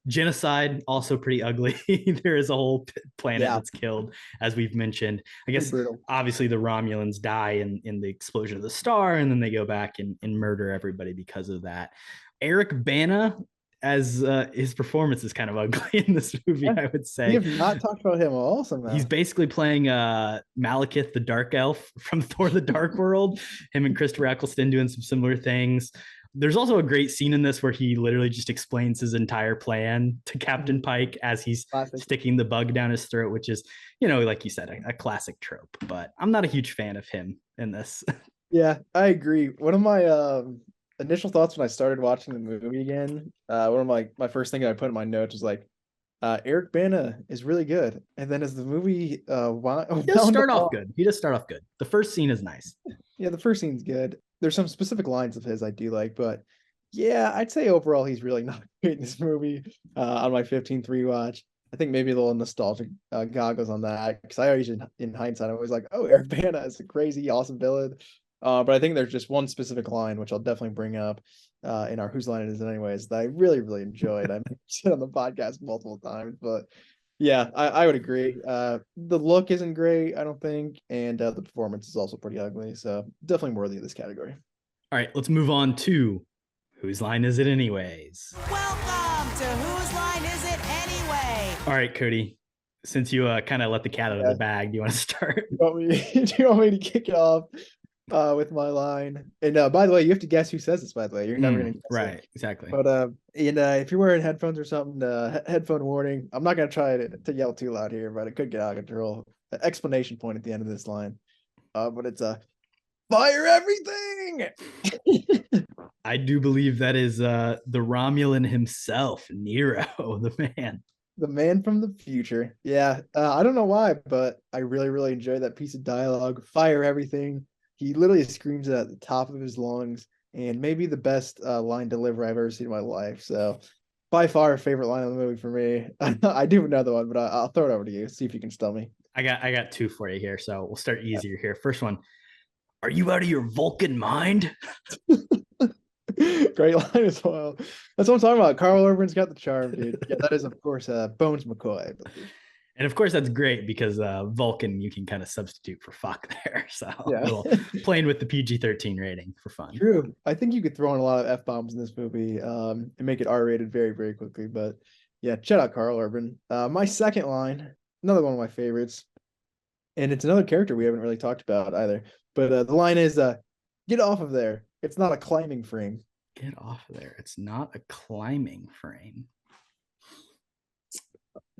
Genocide, also pretty ugly. There is a whole planet that's killed, as we've mentioned. I guess obviously the Romulans die in the explosion of the star, and then they go back and murder everybody because of that. Eric Bana, as his performance is kind of ugly in this movie, I would say. We have not talked about him at all somehow. He's basically playing Malekith, the Dark Elf from Thor: The Dark World. Him and Christopher Eccleston doing some similar things. There's also a great scene in this where he literally just explains his entire plan to Captain Pike as he's sticking the bug down his throat, which is, like you said, a classic trope. But I'm not a huge fan of him in this. Yeah, I agree. One of my initial thoughts when I started watching the movie again, one of my first thing that I put in my notes was like, Eric Bana is really good. And then as the movie he does start off good. The first scene is nice. Yeah, the first scene's good. There's some specific lines of his I do like, but yeah, I'd say overall he's really not great in this movie. On my 15th rewatch, I think maybe a little nostalgic goggles on that, because I always, in hindsight, I was like, oh, Eric Bana is a crazy, awesome villain. But I think there's just one specific line, which I'll definitely bring up in our Whose Line It Is Anyways, that I really, really enjoyed. I said on the podcast multiple times, but yeah, I would agree. The look isn't great, I don't think, and the performance is also pretty ugly, so definitely worthy of this category. All right, let's move on to Whose Line Is It Anyways? Welcome to Whose Line Is It Anyway? All right, Kody, since you kind of let the cat out of the bag, do you want to start? Do you want me to kick it off with my line? And by the way, you have to guess who says this, by the way. You're never going to guess right, it. Exactly. But if you're wearing headphones or something, headphone warning. I'm not going to try to yell too loud here, but it could get out of control. Explanation point at the end of this line. But it's fire everything! I do believe that is the Romulan himself, Nero, the man. The man from the future. Yeah, I don't know why, but I really, really enjoyed that piece of dialogue. Fire everything. He literally screams it at the top of his lungs, and maybe the best line delivery I've ever seen in my life. So, by far, favorite line of the movie for me. I do have another one, but I'll throw it over to you. See if you can stump me. I got two for you here, so we'll start easier here. First one. Are you out of your Vulcan mind? Great line as well. That's what I'm talking about. Karl Urban's got the charm, dude. Yeah, that is, of course, Bones McCoy. And of course, that's great because Vulcan, you can kind of substitute for fuck there. So playing with the PG-13 rating for fun. True. I think you could throw in a lot of F-bombs in this movie and make it R-rated very, very quickly. But yeah, shout out Karl Urban. My second line, another one of my favorites. And it's another character we haven't really talked about either. But the line is, get off of there. It's not a climbing frame. Get off of there. It's not a climbing frame.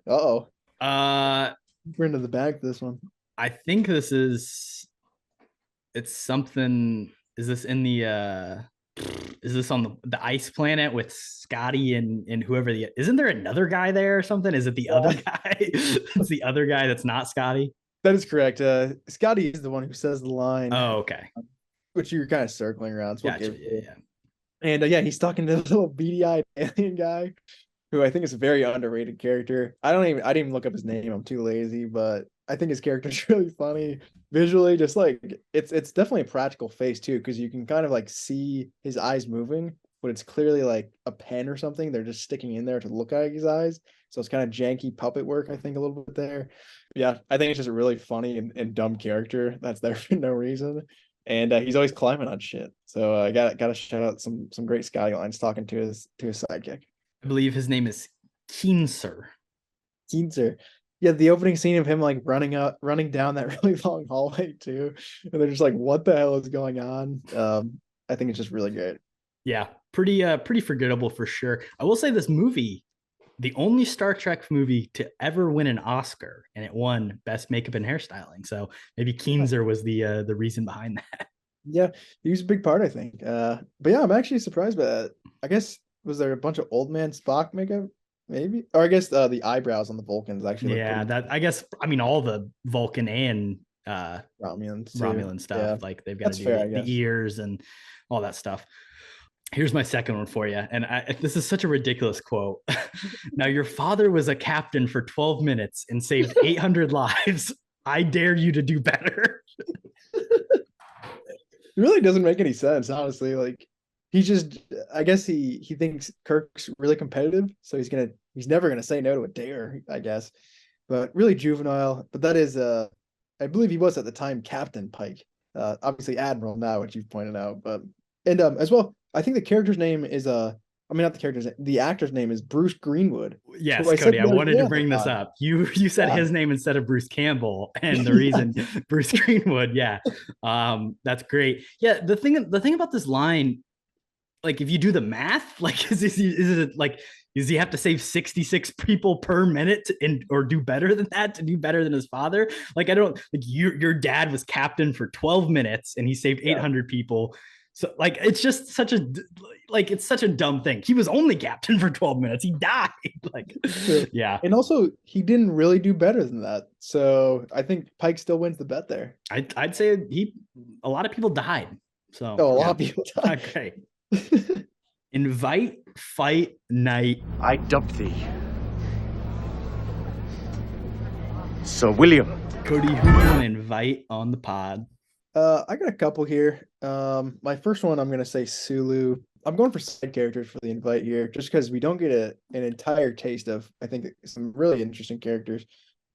Uh-oh. We're into the bag for this one. I think it's something. Is this in the is this on the ice planet with Scotty and whoever isn't there another guy there or something? Is it the other guy? It's the other guy that's not Scotty. That is correct. Scotty is the one who says the line. Oh, okay. Which you're kind of circling around. So gotcha. Yeah. And he's talking to the little beady-eyed alien guy, who I think is a very underrated character. I didn't even look up his name. I'm too lazy, but I think his character is really funny visually. Just like it's definitely a practical face too, because you can kind of like see his eyes moving, but it's clearly like a pen or something. They're just sticking in there to look at his eyes. So it's kind of janky puppet work, I think, a little bit there. Yeah, I think it's just a really funny and dumb character that's there for no reason. And he's always climbing on shit. So I gotta shout out some great Scotty lines talking to his sidekick. I believe his name is Keenser. Yeah, the opening scene of him like running down that really long hallway too. And they're just like, what the hell is going on? I think it's just really great. Yeah, pretty forgettable for sure. I will say this movie, the only Star Trek movie to ever win an Oscar, and it won Best Makeup and Hairstyling. So maybe Keenser was the reason behind that. Yeah, he was a big part, I think. But yeah, I'm actually surprised by that. I guess, was there a bunch of old man Spock makeup? Maybe, or I guess the eyebrows on the Vulcans actually. Yeah, all the Vulcan and Romulan stuff, like they've got to do the ears and all that stuff. Here's my second one for you. And this is such a ridiculous quote. Now, your father was a captain for 12 minutes and saved 800 lives. I dare you to do better. It really doesn't make any sense, honestly. Like, He's just, I guess he thinks Kirk's really competitive, so he's never gonna say no to a dare, I guess. But really juvenile. But that is, I believe he was at the time Captain Pike, obviously Admiral now, which you've pointed out. But and as well, I think the character's name is I mean not the character's name, the actor's name is Bruce Greenwood. Yes, who Kody, I wanted to at the bring this time. up. You said Yeah. his name instead of Bruce Campbell, and the reason Bruce Greenwood, yeah. That's great. Yeah, the thing about this line, like if you do the math, like is it like does he have to save 66 people per minute or do better than that to do better than his father? Like I don't like your dad was captain for 12 minutes and he saved 800 people. So like it's just such a like it's such a dumb thing. He was only captain for 12 minutes. He died. Like yeah. And also he didn't really do better than that. So I think Pike still wins the bet there. I'd say a lot of people died. So a lot of people died. Okay. Invite, fight, night. I dubbed thee Sir William. Kody, who do you want to invite on the pod? I got a couple here. My first one, I'm gonna say Sulu. I'm going for side characters for the invite here, just because we don't get an entire taste of, I think, some really interesting characters.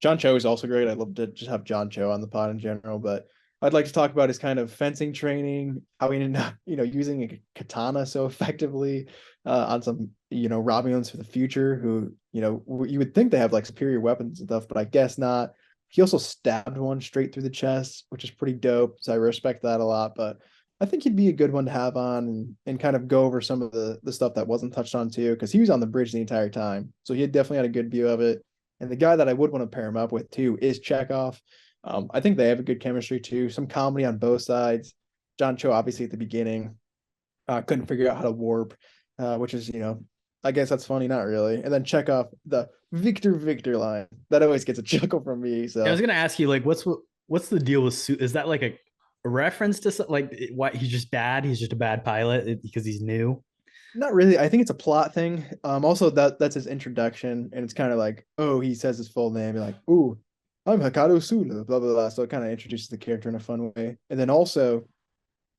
John Cho is also great. I'd love to just have John Cho on the pod in general, but I'd like to talk about his kind of fencing training, how he ended up, using a katana so effectively on some, Romulans for the future who, you would think they have like superior weapons and stuff, but I guess not. He also stabbed one straight through the chest, which is pretty dope. So I respect that a lot, but I think he'd be a good one to have on and kind of go over some of the stuff that wasn't touched on too, because he was on the bridge the entire time. So he definitely had a good view of it. And the guy that I would want to pair him up with too is Chekhov. I think they have a good chemistry too. Some comedy on both sides. John Cho, obviously at the beginning, couldn't figure out how to warp, which is, I guess that's funny, not really. And then Chekhov, the Victor line that always gets a chuckle from me. So I was gonna ask you, like, what's the deal with Sue? Is that like a reference to like what he's just bad? He's just a bad pilot because he's new. Not really. I think it's a plot thing. Also that's his introduction, and it's kind of like, oh, he says his full name, you're like, ooh, I'm Hikaru Sulu, blah, blah, blah. So it kind of introduces the character in a fun way. And then also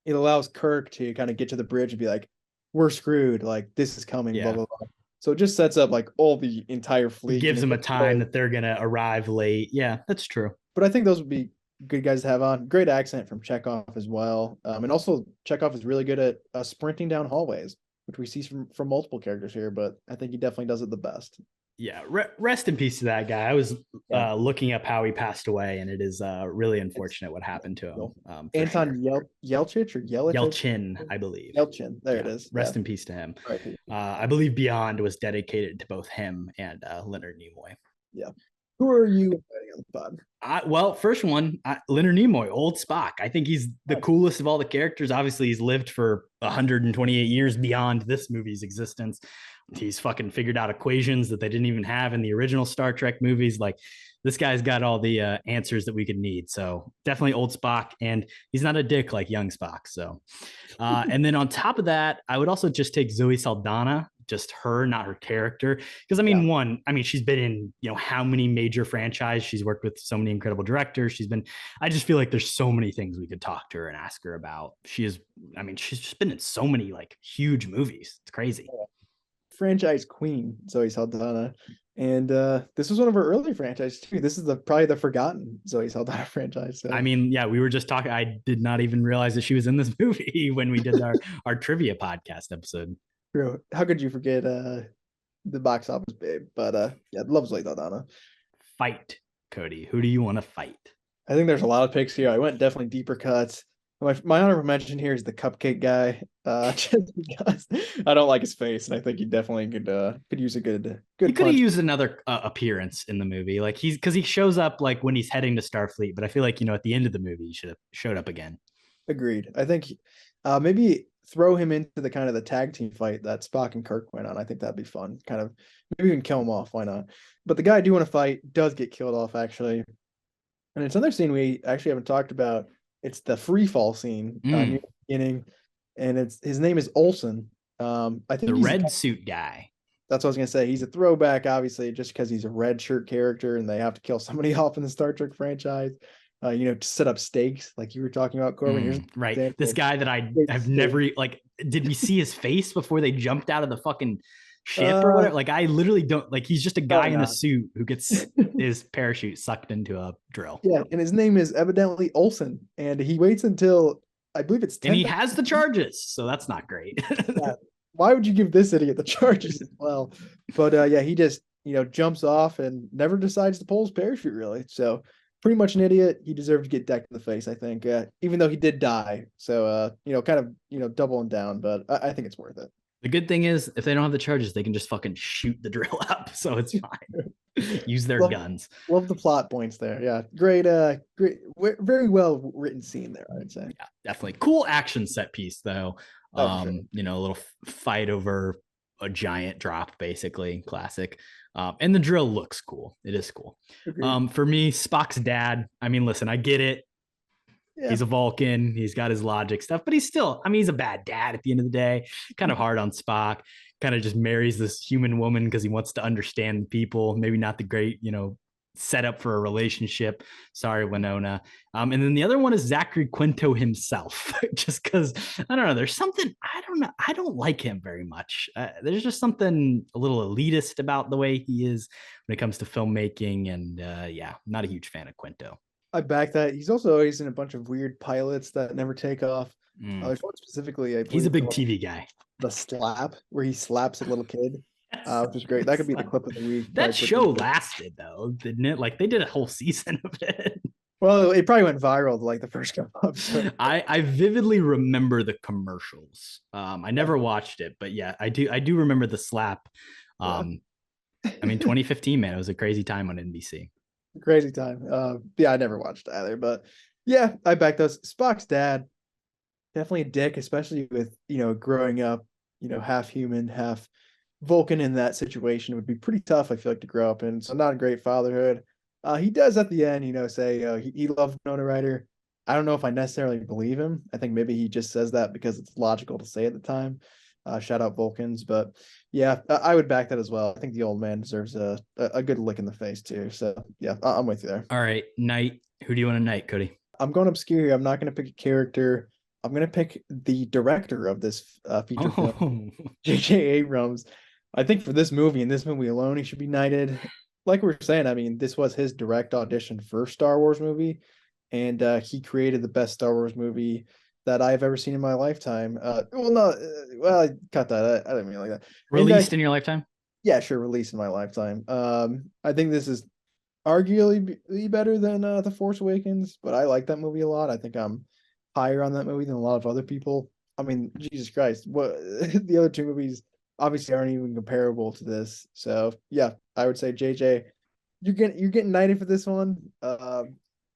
it allows Kirk to kind of get to the bridge and be like, we're screwed. Like, this is coming, blah, blah, blah. So it just sets up like all the entire fleet. It gives them a time that they're going to arrive late. Yeah, that's true. But I think those would be good guys to have on. Great accent from Chekhov as well. And also Chekhov is really good at sprinting down hallways, which we see from multiple characters here, but I think he definitely does it the best. Yeah, rest in peace to that guy. I was looking up how he passed away, and it is really unfortunate what happened to him. Anton Yelchin or Yelchin, I believe. Yelchin, there it is. Rest in peace to him. Right. I believe Beyond was dedicated to both him and Leonard Nimoy. Yeah. Who are you inviting on the pod? Well, first one, Leonard Nimoy, old Spock. I think he's the coolest of all the characters. Obviously, he's lived for 128 years beyond this movie's existence. He's fucking figured out equations that they didn't even have in the original Star Trek movies. Like, this guy's got all the answers that we could need. So definitely old Spock, and he's not a dick like young Spock. So, and then on top of that, I would also just take Zoe Saldana, just her, not her character. Because she's been in, how many major franchises. She's worked with so many incredible directors. I just feel like there's so many things we could talk to her and ask her about. She's just been in so many like huge movies. It's crazy. Franchise queen, Zoe Saldana. And this was one of her early franchises too. This is probably the forgotten Zoe Saldana franchise. So. We were just talking. I did not even realize that she was in this movie when we did our trivia podcast episode. True. How could you forget the box office babe? But love Zoe Saldana. Fight, Kody. Who do you want to fight? I think there's a lot of picks here. I went definitely deeper cuts. My honorable mention here is the cupcake guy, just because I don't like his face, and I think he definitely could use a good. He could have used another appearance in the movie, like because he shows up like when he's heading to Starfleet, but I feel like at the end of the movie he should have showed up again. Agreed. I think maybe throw him into the kind of the tag team fight that Spock and Kirk went on. I think that'd be fun. Kind of maybe even kill him off. Why not? But the guy I do want to fight does get killed off actually, and it's another scene we actually haven't talked about. It's the free fall scene near the beginning, and his name is Olsen. I think the red suit guy. That's what I was gonna say. He's a throwback, obviously, just because he's a red shirt character, and they have to kill somebody off in the Star Trek franchise. to set up stakes, like you were talking about, Korbin. Here's right. example This of guy that I great have stake. never like. Did we see his face before they jumped out of the fucking ship or whatever? Like, I literally don't like. He's just a guy in a suit who gets his parachute sucked into a drill. Yeah, and his name is evidently Olsen, and he waits until I believe it's 10. And he has the charges, so that's not great. Yeah. Why would you give this idiot the charges as well? But yeah, he just jumps off and never decides to pull his parachute really. So pretty much an idiot. He deserved to get decked in the face, I think. Even though he did die. So kind of doubling down, but I think it's worth it. The good thing is, if they don't have the charges, they can just fucking shoot the drill up, so it's fine. Use their guns. Love the plot points there. Yeah, great, very well written scene there, I would say. Yeah, definitely cool action set piece though. Sure. A little fight over a giant drop, basically classic. And the drill looks cool. It is cool. For me, Spock's dad. I mean, listen, I get it. Yeah. He's a Vulcan. He's got his logic stuff, but he's still, he's a bad dad at the end of the day. Kind of hard on Spock. Kind of just marries this human woman because he wants to understand people. Maybe not the great, setup for a relationship. Sorry, Winona. And then the other one is Zachary Quinto himself, just because, I don't know, there's something, I don't know. I don't like him very much. There's just something a little elitist about the way he is when it comes to filmmaking. And not a huge fan of Quinto. I back that. He's also always in a bunch of weird pilots that never take off. There's one specifically. He's a big TV guy. The Slap, where he slaps a little kid, which is great. That could be the clip of the week. That show lasted though, didn't it? Like they did a whole season of it. Well, it probably went viral like the first couple episodes. I vividly remember the commercials. I never watched it, but yeah, I do remember the Slap. 2015, man, it was a crazy time on NBC. Crazy time. I never watched either, but yeah, I back those. Spock's dad, definitely a dick, especially with growing up, half human, half Vulcan in that situation. It would be pretty tough, I feel like, to grow up in. So not a great fatherhood. He does at the end, say he loved Winona Ryder. I don't know if I necessarily believe him. I think maybe he just says that because it's logical to say at the time. Shout out Vulcans, but yeah, I would back that as well. I think the old man deserves a good lick in the face too. So yeah, I'm with you there. All right, Knight. Who do you want to knight, Kody? I'm going obscure here. I'm not going to pick a character. I'm going to pick the director of this feature film, JJ Abrams. I think for this movie and this movie alone, he should be knighted. Like we were saying, this was his direct audition for Star Wars movie, and he created the best Star Wars movie that I've ever seen in my lifetime. I cut that. I didn't mean like that. Released in your lifetime? Yeah, sure. Released in my lifetime. I think this is arguably better than The Force Awakens, but I like that movie a lot. I think I'm higher on that movie than a lot of other people. I mean, Jesus Christ, what the other two movies obviously aren't even comparable to this. So yeah, I would say JJ, you're getting knighted for this one. 10 out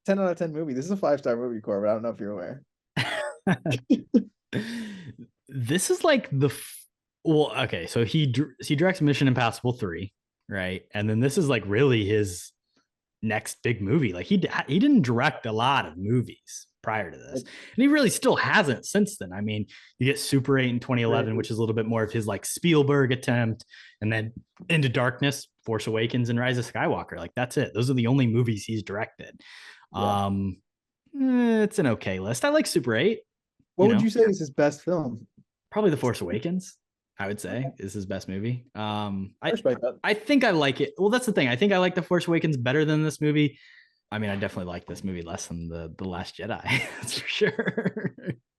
of 10 movie. This is a 5-star movie, Corbin. I don't know if you're aware. This is like okay, so he directs Mission Impossible 3, right? And then this is like really his next big movie. Like he didn't direct a lot of movies prior to this, and he really still hasn't since then. I mean, you get Super 8 in 2011, which is a little bit more of his like Spielberg attempt, and then Into Darkness, Force Awakens, and Rise of Skywalker. Like that's it. Those are the only movies he's directed. Yeah. It's an okay list. I like Super 8. What would you say is his best film? Probably The Force Awakens, I would say, is his best movie. I think I like it. Well, that's the thing. I think I like The Force Awakens better than this movie. I mean, I definitely like this movie less than the Last Jedi. That's for sure.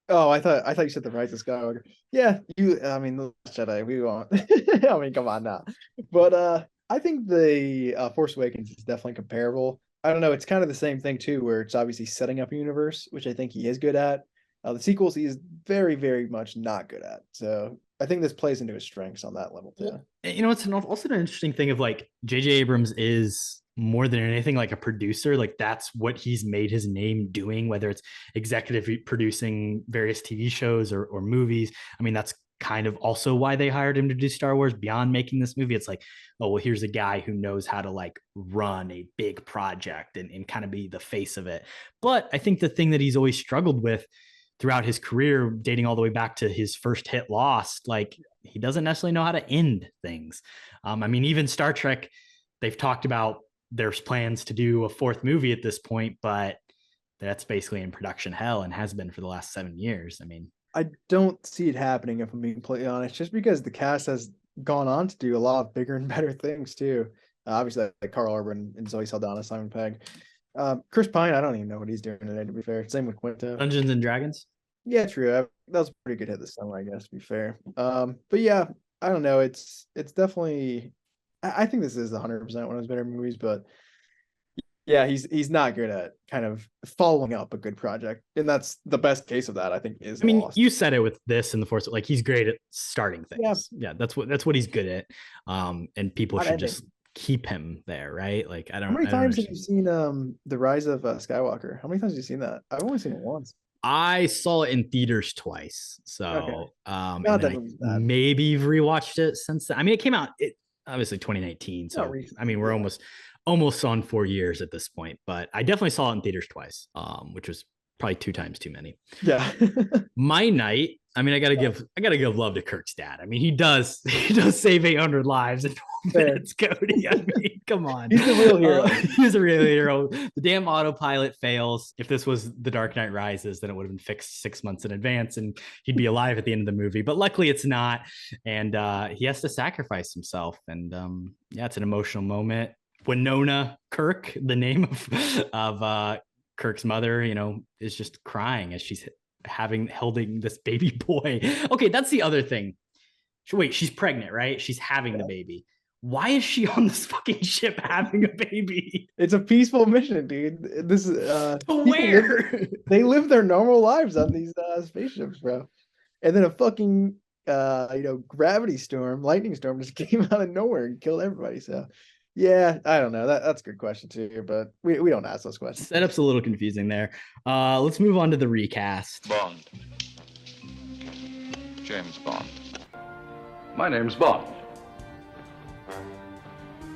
Oh, I thought you said The Rise of Skywalker. Yeah, The Last Jedi. We won't. I mean, come on now. But I think the Force Awakens is definitely comparable. I don't know. It's kind of the same thing too, where it's obviously setting up a universe, which I think he is good at. The sequels he is very, very much not good at. So I think this plays into his strengths on that level too. It's also an interesting thing of like JJ Abrams is more than anything like a producer. Like that's what he's made his name doing, whether it's executive producing various TV shows or movies. I mean, that's kind of also why they hired him to do Star Wars beyond making this movie. It's like, oh, well, here's a guy who knows how to like run a big project and kind of be the face of it. But I think the thing that he's always struggled with throughout his career, dating all the way back to his first hit Lost, like he doesn't necessarily know how to end things. I mean, even Star Trek, they've talked about there's plans to do a fourth movie at this point, but that's basically in production hell and has been for the last 7 years. I mean, I don't see it happening, if I'm being completely honest, just because the cast has gone on to do a lot of bigger and better things too. Obviously, like Carl Urban and Zoe Saldana, Simon Pegg. Chris Pine, I don't even know what he's doing today, to be fair. Same with Quinto. Dungeons and Dragons. Yeah, true. That was a pretty good hit this summer, I guess, to be fair. But yeah, I don't know. It's definitely. I think this is 100% one of his better movies, but yeah, he's not good at kind of following up a good project, and that's the best case of that. I think is. I mean, Lost. you said it with this and the Force. Like he's great at starting things. Yeah, that's what he's good at. And people Not should ending. just keep him there, right? Like I don't. How many I don't times have you understand. seen The Rise of Skywalker? How many times have you seen that? I've only seen it once. I saw it in theaters twice. So Okay. and Not then that I movie's bad. maybe rewatched it since then. I mean, it came out obviously 2019. So recently, I mean, we're yeah. almost on 4 years at this point, but I definitely saw it in theaters twice, which was probably 2 times too many. Yeah. My night, I mean, I gotta give love to Kirk's dad. I mean, he does save 800 lives in 12 Fair. minutes, Kody. I mean, come on. He's the real hero. He's a real hero. The damn autopilot fails. If this was The Dark Knight Rises, then it would have been fixed 6 months in advance and he'd be alive at the end of the movie. But luckily it's not. And he has to sacrifice himself. And yeah, it's an emotional moment. Winona Kirk, the name of Kirk's mother, you know, is just crying as she's holding this baby boy. Okay, that's the other thing. Wait, she's pregnant, right? She's having the baby. Why is she on this fucking ship having a baby? It's a peaceful mission, dude. This is Where? They live their normal lives on these spaceships, bro. And then a fucking gravity storm, lightning storm just came out of nowhere and killed everybody. So yeah, I don't know. That's a good question too, but we don't ask those questions. Setup's a little confusing there. Let's move on to the recast. Bond. James Bond. My name's Bond.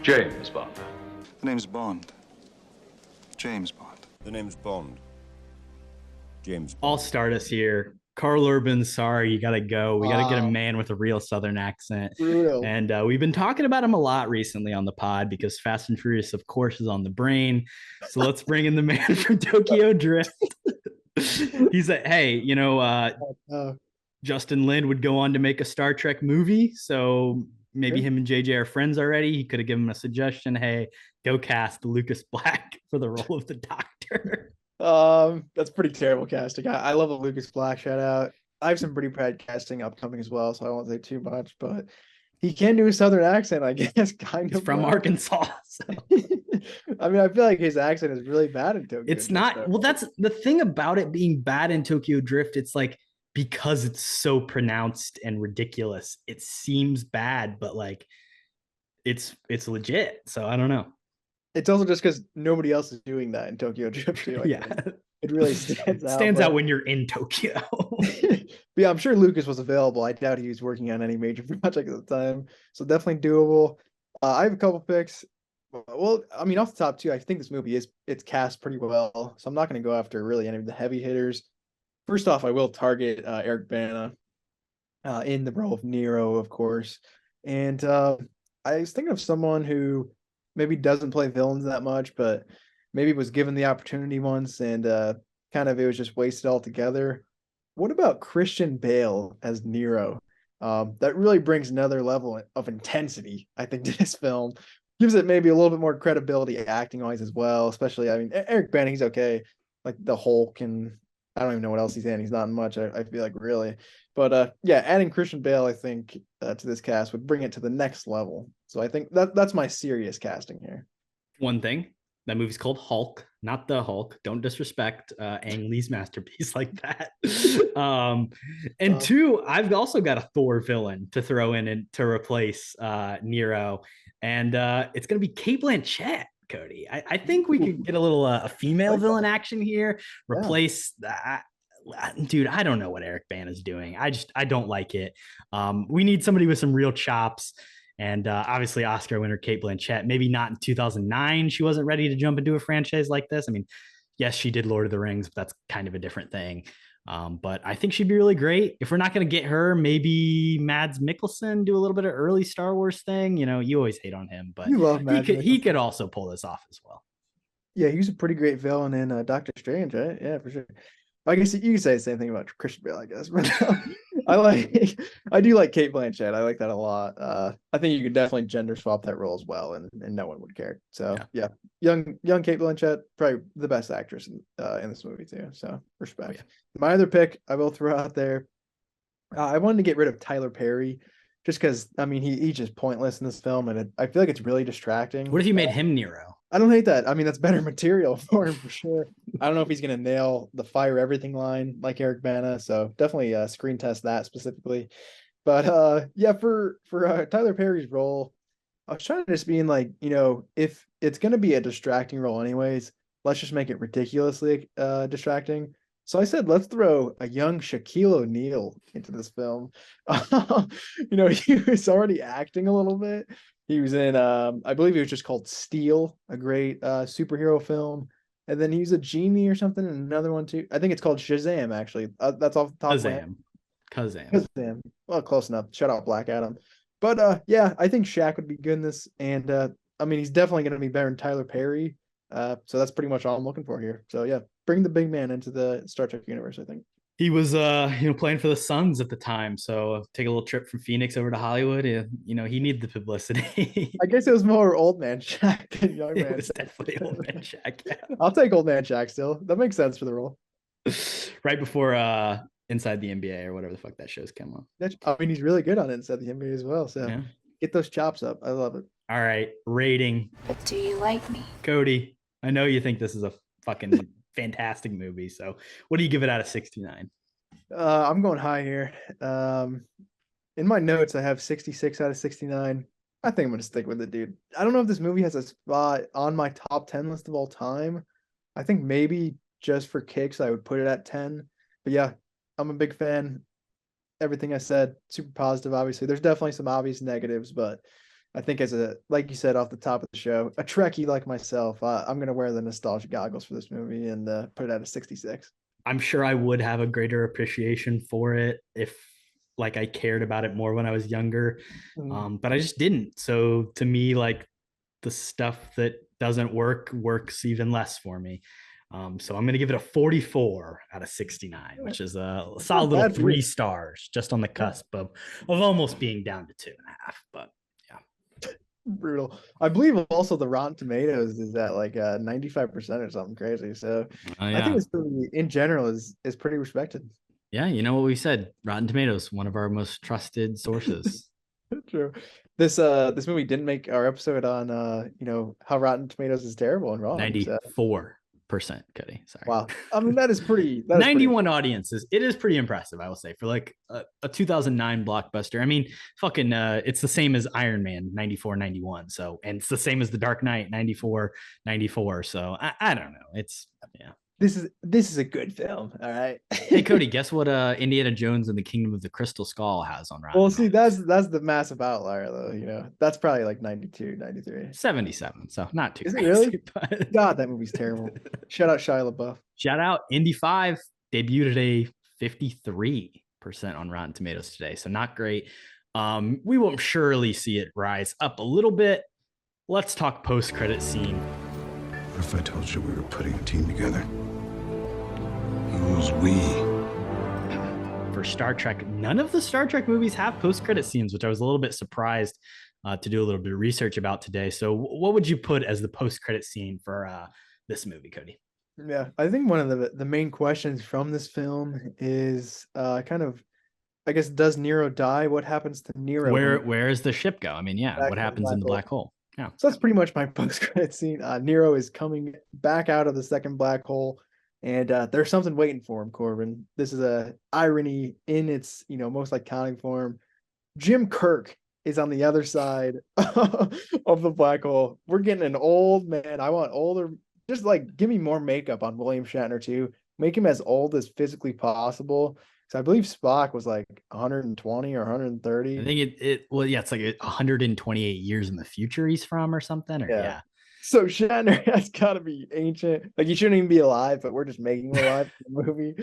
James Bond. The name's Bond. James Bond. The name's Bond. James Bond. I'll start us here. Carl Urban, sorry, you gotta go. We gotta get a man with a real Southern accent. Brutal. And we've been talking about him a lot recently on the pod because Fast and Furious, of course, is on the brain. So let's bring in the man from Tokyo Drift. He's like, hey, you know, Justin Lin would go on to make a Star Trek movie. So maybe him and JJ are friends already. He could have given him a suggestion. Hey, go cast Lucas Black for the role of the Doctor. That's pretty terrible casting. I love a Lucas Black shout out. I have some pretty bad casting upcoming as well, so I won't say too much, but he can do a Southern accent, I guess, kind He's of. from Arkansas. So. I mean, I feel like his accent is really bad in Tokyo. It's not. Well, that's the thing about it being bad in Tokyo Drift. It's like, because it's so pronounced and ridiculous, it seems bad, but like it's legit. So I don't know. It's also just because nobody else is doing that in Tokyo Drift too. Yeah, it really stands out. Stands out when you're in Tokyo. But yeah, I'm sure Lucas was available. I doubt he was working on any major project at the time, so definitely doable. I have a couple picks. Well, I mean, off the top two, I think this movie it's cast pretty well, so I'm not going to go after really any of the heavy hitters. First off, I will target Eric Bana in the role of Nero, of course. And I was thinking of someone who maybe doesn't play villains that much, but maybe was given the opportunity once and kind of it was just wasted altogether. What about Christian Bale as Nero? That really brings another level of intensity, I think, to this film. Gives it maybe a little bit more credibility acting-wise as well, especially, I mean, Eric Bana, he's okay. Like the Hulk, and I don't even know what else he's in. He's not in much, I feel like, really. But yeah, adding Christian Bale, I think, to this cast would bring it to the next level. So I think that's my serious casting here. One thing, that movie's called Hulk, not the Hulk. Don't disrespect Ang Lee's masterpiece like that. And two, I've also got a Thor villain to throw in and to replace Nero. And it's going to be Cate Blanchett, Kody. I think we could get a little a female villain action here. Replace that. Dude, I don't know what Eric Bana is doing. I don't like it. We need somebody with some real chops. And obviously Oscar winner Cate Blanchett, maybe not in 2009. She wasn't ready to jump into a franchise like this. I mean, yes, she did Lord of the Rings, but that's kind of a different thing. But I think she'd be really great. If we're not going to get her, maybe Mads Mikkelsen do a little bit of early Star Wars thing. You know, you always hate on him, but You love Mads he could also pull this off as well. Yeah, he was a pretty great villain in Doctor Strange, right? Yeah, for sure. I guess you could say the same thing about Christian Bale, I guess. But I do like Kate Blanchett. I like that a lot. I think you could definitely gender swap that role as well, and no one would care. So yeah, young Kate Blanchett, probably the best actress in this movie too. So respect. Oh, yeah. My other pick, I will throw out there. I wanted to get rid of Tyler Perry, just because I mean he's just pointless in this film, and I feel like it's really distracting. What if you made him Nero? I don't hate that. I mean, that's better material for him for sure. I don't know if he's gonna nail the fire everything line like Eric Bana, so definitely screen test that specifically. But yeah, for Tyler Perry's role, I was trying to just being like, if it's gonna be a distracting role anyways, let's just make it ridiculously distracting. So I said, let's throw a young Shaquille O'Neal into this film. He was already acting a little bit. He was in, I believe it was just called Steel, a great superhero film. And then he was a genie or something in another one too. I think it's called Shazam, actually. That's off the top of my head. Kazam. Well, close enough. Shout out Black Adam. But yeah, I think Shaq would be good in this. And I mean, he's definitely going to be better than Tyler Perry. So that's pretty much all I'm looking for here. So yeah, bring the big man into the Star Trek universe, I think. He was playing for the Suns at the time, so take a little trip from Phoenix over to Hollywood. He needed the publicity. I guess it was more old man Shaq than young man. It was definitely old man Shaq. Yeah. I'll take old man Shaq still. That makes sense for the role. Right before Inside the NBA or whatever the fuck that show's come on. I mean, he's really good on Inside the NBA as well. So yeah. Get those chops up. I love it. All right, rating. Do you like me? Kody, I know you think this is a fucking fantastic movie. So what do you give it out of 69? I'm going high here. In my notes, I have 66 out of 69. I think I'm going to stick with it, dude. I don't know if this movie has a spot on my top 10 list of all time. I think maybe just for kicks, I would put it at 10. But yeah, I'm a big fan. Everything I said, super positive, obviously. There's definitely some obvious negatives, but I think like you said off the top of the show, a Trekkie like myself, I'm going to wear the nostalgia goggles for this movie and put it at a 66. I'm sure I would have a greater appreciation for it if I cared about it more when I was younger. But I just didn't. So to me, the stuff that doesn't works even less for me. So I'm going to give it a 44 out of 69, which is a solid little 3 stars, just on the cusp of almost being down to 2.5. But yeah, brutal. I believe also the Rotten Tomatoes is at 95% or something crazy. So I think this movie in general is pretty respected. Yeah, you know what we said, Rotten Tomatoes, one of our most trusted sources. True. This movie didn't make our episode on how Rotten Tomatoes is terrible and wrong. 94%, Kody. Sorry. Wow. I mean, that is pretty. 91 audiences. It is pretty impressive, I will say, for a 2009 blockbuster. I mean, fucking, it's the same as Iron Man 94, 91. So, and it's the same as The Dark Knight 94, 94. So I don't know. It's, yeah. This is a good film. All right. Hey, Kody, guess what Indiana Jones and the Kingdom of the Crystal Skull has on Rotten? Well, see, that's the massive outlier, though. That's probably 92, 93. 77. So not too. Is it really? But... God, that movie's terrible. Shout out Shia LaBeouf. Shout out Indy 5 debuted at a 53% on Rotten Tomatoes today. So not great. We won't surely see it rise up a little bit. Let's talk post-credit scene. What if I told you we were putting a team together? Who's we? For Star Trek, none of the Star Trek movies have post-credit scenes, which I was a little bit surprised to do a little bit of research about today. So what would you put as the post-credit scene for this movie, Kody? Yeah, I think one of the main questions from this film is kind of, I guess, does Nero die? What happens to Nero? Where does the ship go? I mean, yeah, what happens in the black hole? Yeah. So that's pretty much my post-credit scene. Nero is coming back out of the second black hole, and there's something waiting for him, Korbin. This is a irony in its, most iconic form. Jim Kirk is on the other side of the black hole. We're getting an old man. I want older. Just give me more makeup on William Shatner too. Make him as old as physically possible. So I believe Spock was 120 or 130. I think it's 128 years in the future he's from or something. Or yeah. So Shatner has got to be ancient. He shouldn't even be alive, but we're just making him alive in the movie.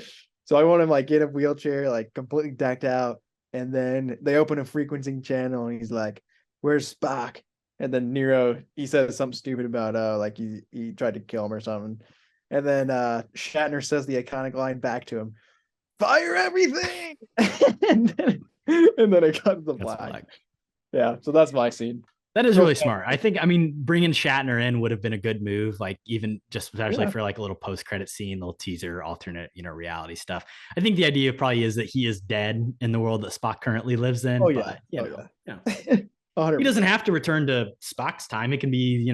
So I want him in a wheelchair, completely decked out. And then they open a frequencing channel and he's like, "Where's Spock?" And then Nero, he says something stupid about like he tried to kill him or something. And then Shatner says the iconic line back to him, "Fire everything!" and then it cuts the flag. Yeah, so that's my scene. That is really smart. I think, I mean, bringing Shatner in would have been a good move, like even just especially for like a little post-credit scene, little teaser, alternate, reality stuff. I think the idea probably is that he is dead in the world that Spock currently lives in. He doesn't have to return to Spock's time. It can be,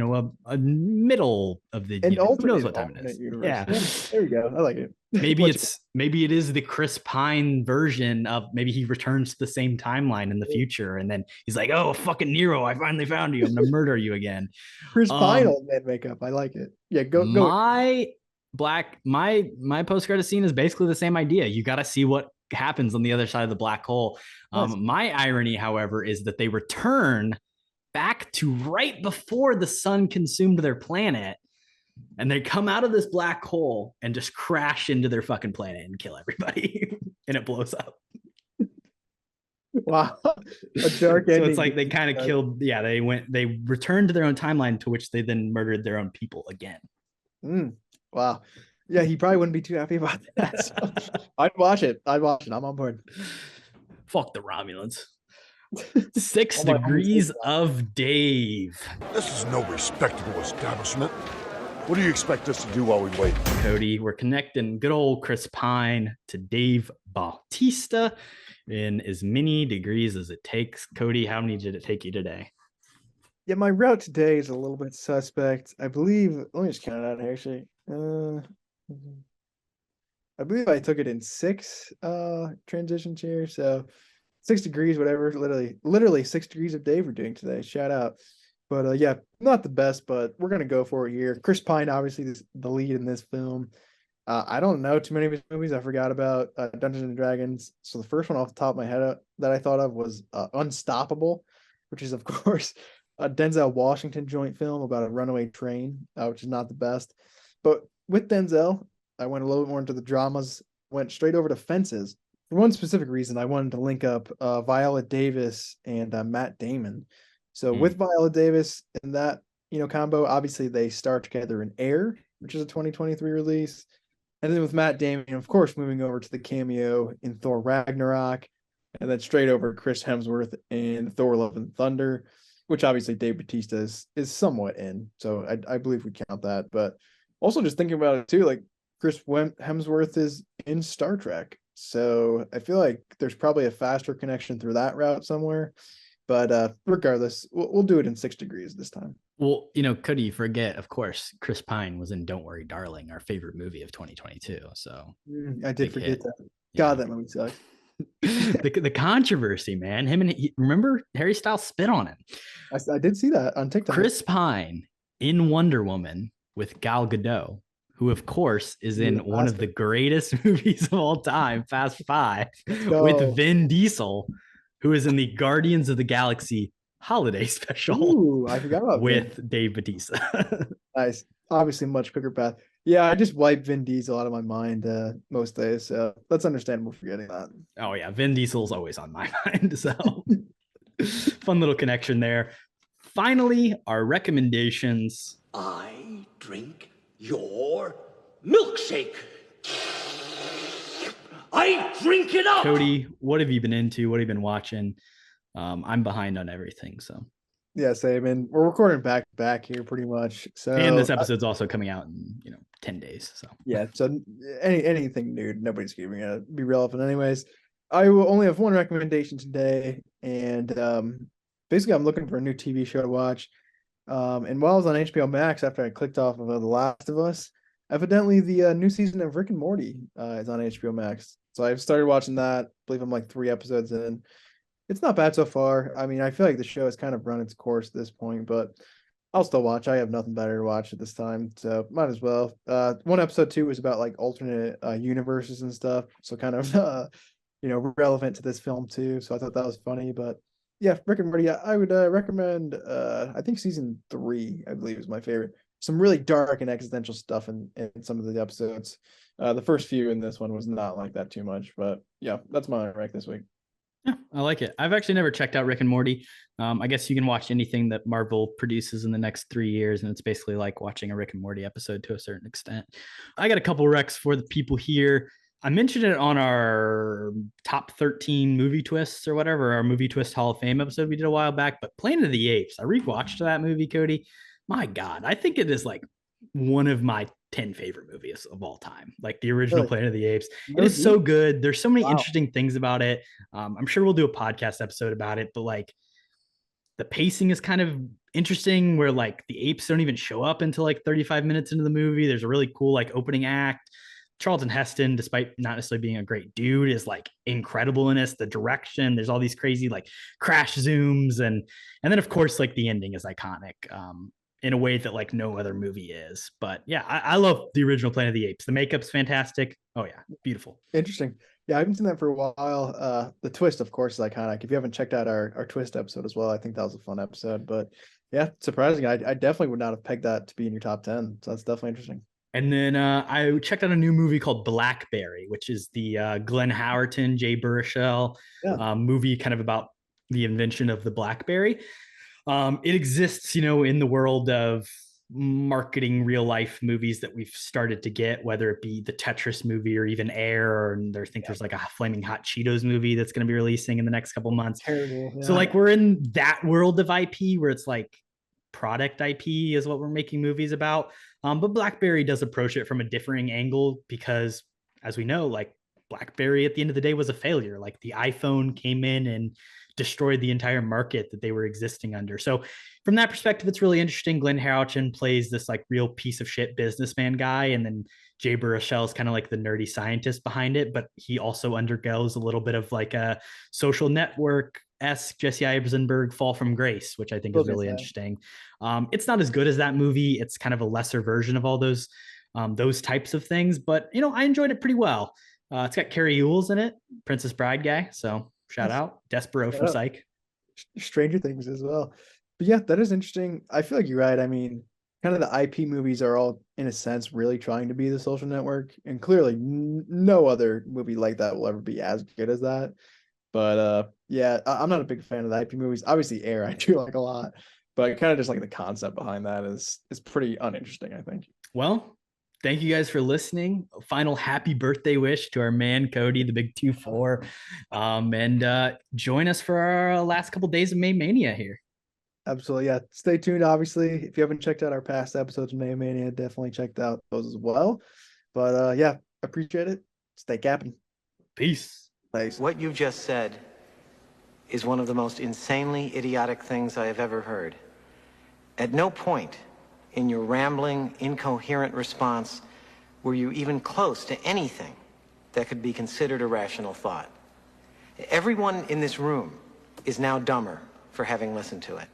a middle of the, who knows what time it is. Universe. Yeah, there you go. I like it. Maybe it is the Chris Pine version of, maybe he returns to the same timeline in the future, and then he's like, "Oh, fucking Nero, I finally found you. I'm gonna murder you again." Chris Pine old man makeup. I like it. Yeah, go. My post-credit scene is basically the same idea. You got to see what happens on the other side of the black hole. My irony, however, is that they return back to right before the sun consumed their planet, and they come out of this black hole and just crash into their fucking planet and kill everybody, and it blows up. Wow, a dark ending. So it's like they kind of killed. Yeah, they returned to their own timeline, to which they then murdered their own people again. Wow. Yeah, he probably wouldn't be too happy about that. So I'd watch it. I'm on board. Fuck the Romulans. 6 degrees of Dave. This is no respectable establishment. What do you expect us to do while we wait? Cody, we're connecting good old Chris Pine to Dave Bautista in as many degrees as it takes. Cody, how many did it take you today? Yeah, my route today is a little bit suspect. I believe, let me just count it out here, actually. I believe I took it in 6 transitions here. So 6 degrees, whatever. Literally 6 degrees of Dave we're doing today. Shout out. But yeah, not the best, but we're going to go for it here. Chris Pine, obviously, is the lead in this film. I don't know too many of his movies. I forgot about Dungeons and Dragons. So the first one off the top of my head that I thought of was Unstoppable, which is, of course, a Denzel Washington joint film about a runaway train, which is not the best. But with Denzel, I went a little bit more into the dramas, went straight over to Fences. For one specific reason, I wanted to link up Viola Davis and Matt Damon. So with Viola Davis in that, combo, obviously they star together in Air, which is a 2023 release. And then with Matt Damon, of course, moving over to the cameo in Thor Ragnarok, and then straight over to Chris Hemsworth in Thor Love and Thunder, which obviously Dave Bautista is somewhat in. So I believe we count that. But also just thinking about it too, like Chris Hemsworth is in Star Trek. So I feel like there's probably a faster connection through that route somewhere. But regardless, we'll do it in 6 degrees this time. Well, Cody, you forget, of course, Chris Pine was in Don't Worry, Darling, our favorite movie of 2022. So I did forget that. God, that movie sucks. the controversy, man. Remember Harry Styles spit on him. I did see that on TikTok. Chris Pine in Wonder Woman with Gal Gadot, who of course is in one of the greatest movies of all time, Fast Five, with Vin Diesel, who is in the Guardians of the Galaxy holiday special. Ooh, I forgot about with Dave Bautista. Nice. Obviously much quicker path. Yeah, I just wiped Vin Diesel out of my mind most days. So that's understandable forgetting that. Oh yeah, Vin Diesel's always on my mind. So fun little connection there. Finally, our recommendations. I drink your milkshake. I drink it up. Cody, what have you been into? What have you been watching? I'm behind on everything. So yeah, same. And we're recording back to back here pretty much. So and this episode's also coming out in 10 days. So yeah, so anything new, nobody's giving it be relevant anyways. I will only have one recommendation today, and basically I'm looking for a new TV show to watch. And while I was on HBO Max after I clicked off of The Last of Us, evidently the new season of Rick and Morty is on HBO Max. So I've started watching that. I believe I'm like 3 episodes in. It's not bad so far. I mean, I feel like the show has kind of run its course at this point, but I'll still watch. I have nothing better to watch at this time, so might as well. One episode 2 was about like alternate universes and stuff, so kind of relevant to this film too. So I thought that was funny. But yeah, Rick and Morty, I would recommend. I think season 3, I believe, is my favorite. Some really dark and existential stuff in some of the episodes. The first few in this one was not like that too much, but yeah, that's my rec this week. Yeah, I like it. I've actually never checked out Rick and Morty. I guess you can watch anything that Marvel produces in the next 3 years, and it's basically like watching a Rick and Morty episode to a certain extent. I got a couple recs for the people here. I mentioned it on our top 13 movie twists or whatever, our movie twist Hall of Fame episode we did a while back. But Planet of the Apes, I rewatched that movie, Kody. My God, I think it is like one of my 10 favorite movies of all time, like the original Planet of the Apes. It is so good. There's so many interesting things about it. I'm sure we'll do a podcast episode about it, but like the pacing is kind of interesting where like the apes don't even show up until like 35 minutes into the movie. There's a really cool like opening act. Charlton Heston, despite not necessarily being a great dude, is like incredible in this. The direction, there's all these crazy like crash zooms, and then of course like the ending is iconic. In a way that like no other movie is. But yeah, I love the original Planet of the Apes. The makeup's fantastic. Oh yeah, beautiful. Interesting. Yeah, I haven't seen that for a while. The twist, of course, is iconic. If you haven't checked out our twist episode as well, I think that was a fun episode. But yeah, surprising. I definitely would not have pegged that to be in your top 10. So that's definitely interesting. And then I checked out a new movie called Blackberry, which is the Glenn Howerton, Jay Baruchel movie kind of about the invention of the BlackBerry. It exists, in the world of marketing real life movies that we've started to get, whether it be the Tetris movie or even Air, and there's like a Flaming Hot Cheetos movie that's going to be releasing in the next couple months. Terrible. Yeah. So like we're in that world of IP where it's like product IP is what we're making movies about. But BlackBerry does approach it from a differing angle because, as we know, like BlackBerry at the end of the day was a failure. Like the iPhone came in and destroyed the entire market that they were existing under. So from that perspective, it's really interesting. Glenn Howerton plays this like real piece of shit businessman guy, and then Jay Baruchel is kind of like the nerdy scientist behind it, but he also undergoes a little bit of like a Social Network-esque Jesse Eisenberg fall from grace, which I think is really interesting. It's not as good as that movie. It's kind of a lesser version of all those types of things, but I enjoyed it pretty well. It's got Carrie Ewells in it, Princess Bride guy. So shout out Despero from Psych. Stranger Things as well. But yeah, that is interesting. I feel like you're right. I mean, kind of the IP movies are all, in a sense, really trying to be the Social Network. And clearly no other movie like that will ever be as good as that. But yeah, I'm not a big fan of the IP movies. Obviously Air I do like a lot, but kind of just like the concept behind that is pretty uninteresting, I think. Well, thank you guys for listening. A final happy birthday wish to our man Kody, the big 2-4. And join us for our last couple days of May Mania here. Absolutely. Yeah. Stay tuned. Obviously, if you haven't checked out our past episodes of May Mania, definitely check out those as well. But yeah, appreciate it. Stay capping. Peace. Thanks. What you've just said is one of the most insanely idiotic things I have ever heard. At no point in your rambling, incoherent response were you even close to anything that could be considered a rational thought. Everyone in this room is now dumber for having listened to it.